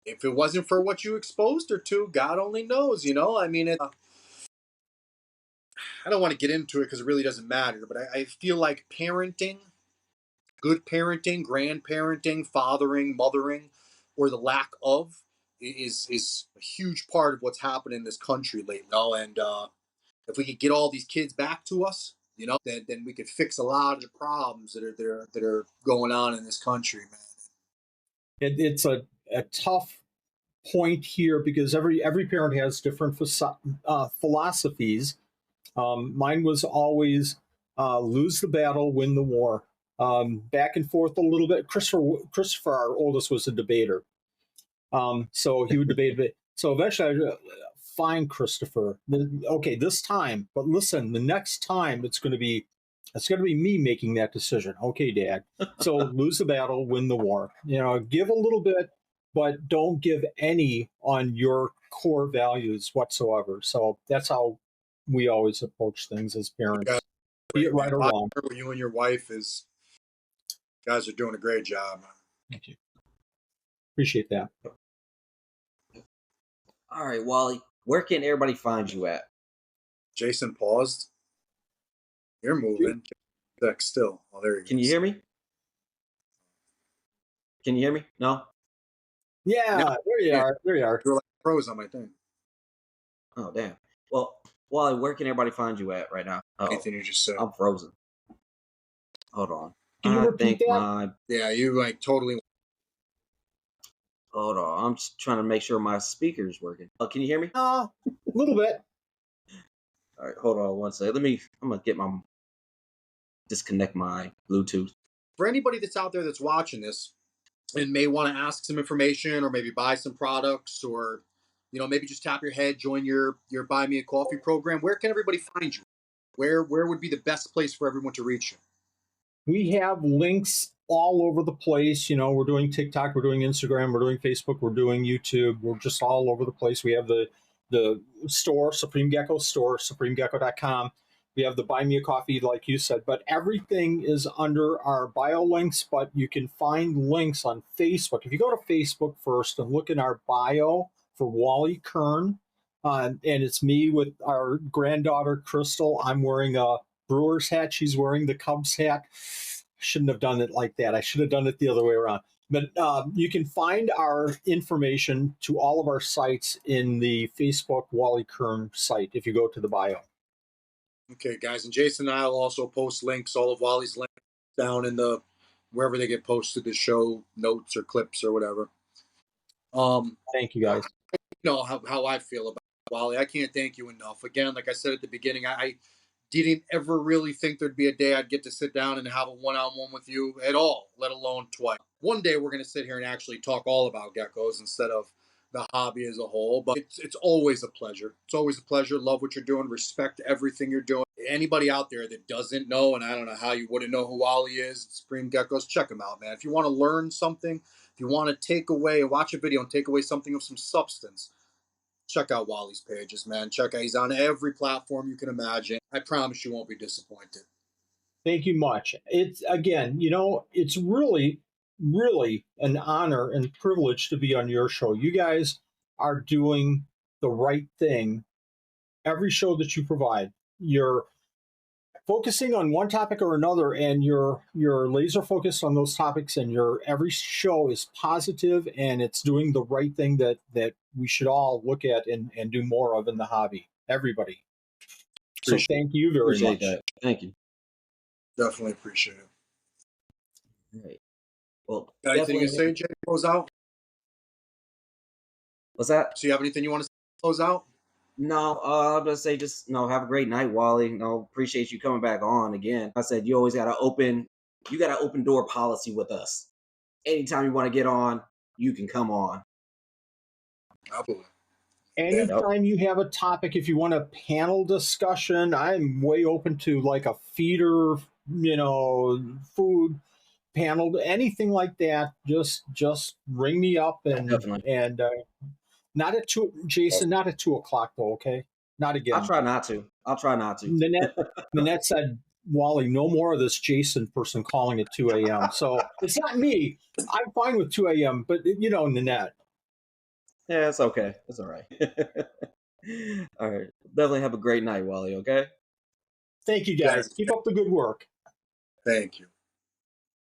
if it wasn't for what you exposed her to, God only knows, I mean, I don't want to get into it because it really doesn't matter, but I feel like parenting, good parenting, grandparenting, fathering, mothering, or the lack of is a huge part of what's happened in this country lately. And if we could get all these kids back to us, then we could fix a lot of the problems that are going on in this country, man. It's a tough point here because every parent has different philosophies. Mine was always lose the battle, win the war. Back and forth a little bit. Christopher, our oldest, was a debater. So he would debate a bit. So eventually I find Christopher. Okay, this time, but listen, the next time it's going to be me making that decision. Okay, Dad. So lose the battle, win the war. Give a little bit, but don't give any on your core values whatsoever. So that's how we always approach things as parents. Be it right or wrong. You and your wife guys are doing a great job. Thank you. Appreciate that. All right, Wally, where can everybody find you at? Jason paused. You're moving. Still. Oh, there you go. Can you hear me? Can you hear me? No? Yeah, no. There you are. You're like pros on my thing. Oh, damn. Well, Wally, where can everybody find you at right now? Anything you just said. I'm frozen. Hold on. Can you repeat that? Yeah, you totally. Hold on. I'm just trying to make sure my speaker's working. Can you hear me? A little bit. All right, hold on one second. I'm going to disconnect my Bluetooth. For anybody that's out there that's watching this and may want to ask some information or maybe buy some products or, maybe just tap your head, join your Buy Me a Coffee program, where can everybody find you? Where would be the best place for everyone to reach you? We have links all over the place. We're doing TikTok, we're doing Instagram, we're doing Facebook, we're doing YouTube. We're just all over the place. We have the store, Supreme Gecko store, supremegecko.com. We have the Buy Me a Coffee, like you said, but everything is under our bio links, but you can find links on Facebook. If you go to Facebook first and look in our bio for Wally Kern, and it's me with our granddaughter, Crystal. I'm wearing a Brewers hat. She's wearing the Cubs hat. Shouldn't have done it like that. I should have done it the other way around. But you can find our information to all of our sites in the Facebook Wally Kern site if you go to the bio. Okay, guys, and Jason and I will also post links, all of Wally's links down in wherever they get posted, the show notes or clips or whatever. Thank you, guys. You know how I feel about Wally. I can't thank you enough. Again, like I said at the beginning, I didn't ever really think there'd be a day I'd get to sit down and have a one-on-one with you at all, let alone twice. One day we're going to sit here and actually talk all about geckos instead of the hobby as a whole, but it's always a pleasure. It's always a pleasure. Love what you're doing. Respect everything you're doing. Anybody out there that doesn't know, and I don't know how you wouldn't know who Wally is, Supreme Geckos, check him out, man. If you want to learn something, if you want to take away and watch a video and take away something of some substance, check out Wally's pages, man. Check out, he's on every platform you can imagine. I promise you won't be disappointed. Thank you much. It's again, it's really, really an honor and privilege to be on your show. You guys are doing the right thing every show that you provide. You're focusing on one topic or another, and you're laser focused on those topics, and your every show is positive, and it's doing the right thing that we should all look at and do more of in the hobby. Everybody. So thank you very much. That. Thank you. Definitely appreciate it. Right. Well, got anything to say, Jay, close out? What's that? So you have anything you want to close out? No, I'm gonna say just have a great night, Wally. Appreciate you coming back on again. I said you always got an open door policy with us. Anytime you want to get on, you can come on. Absolutely. Anytime you have a topic, if you want a panel discussion, I'm way open to like a feeder, food panel, anything like that. Just ring me up and Definitely. And not at 2, Jason. Not at 2:00 though. Okay, not again. I'll try not to. Nanette said, Wally, no more of this Jason person calling at 2 a.m. So it's not me. I'm fine with 2 a.m. But Nanette. Yeah, it's okay. It's all right. All right. Definitely have a great night, Wally, okay? Thank you, guys. Keep up the good work. Thank you.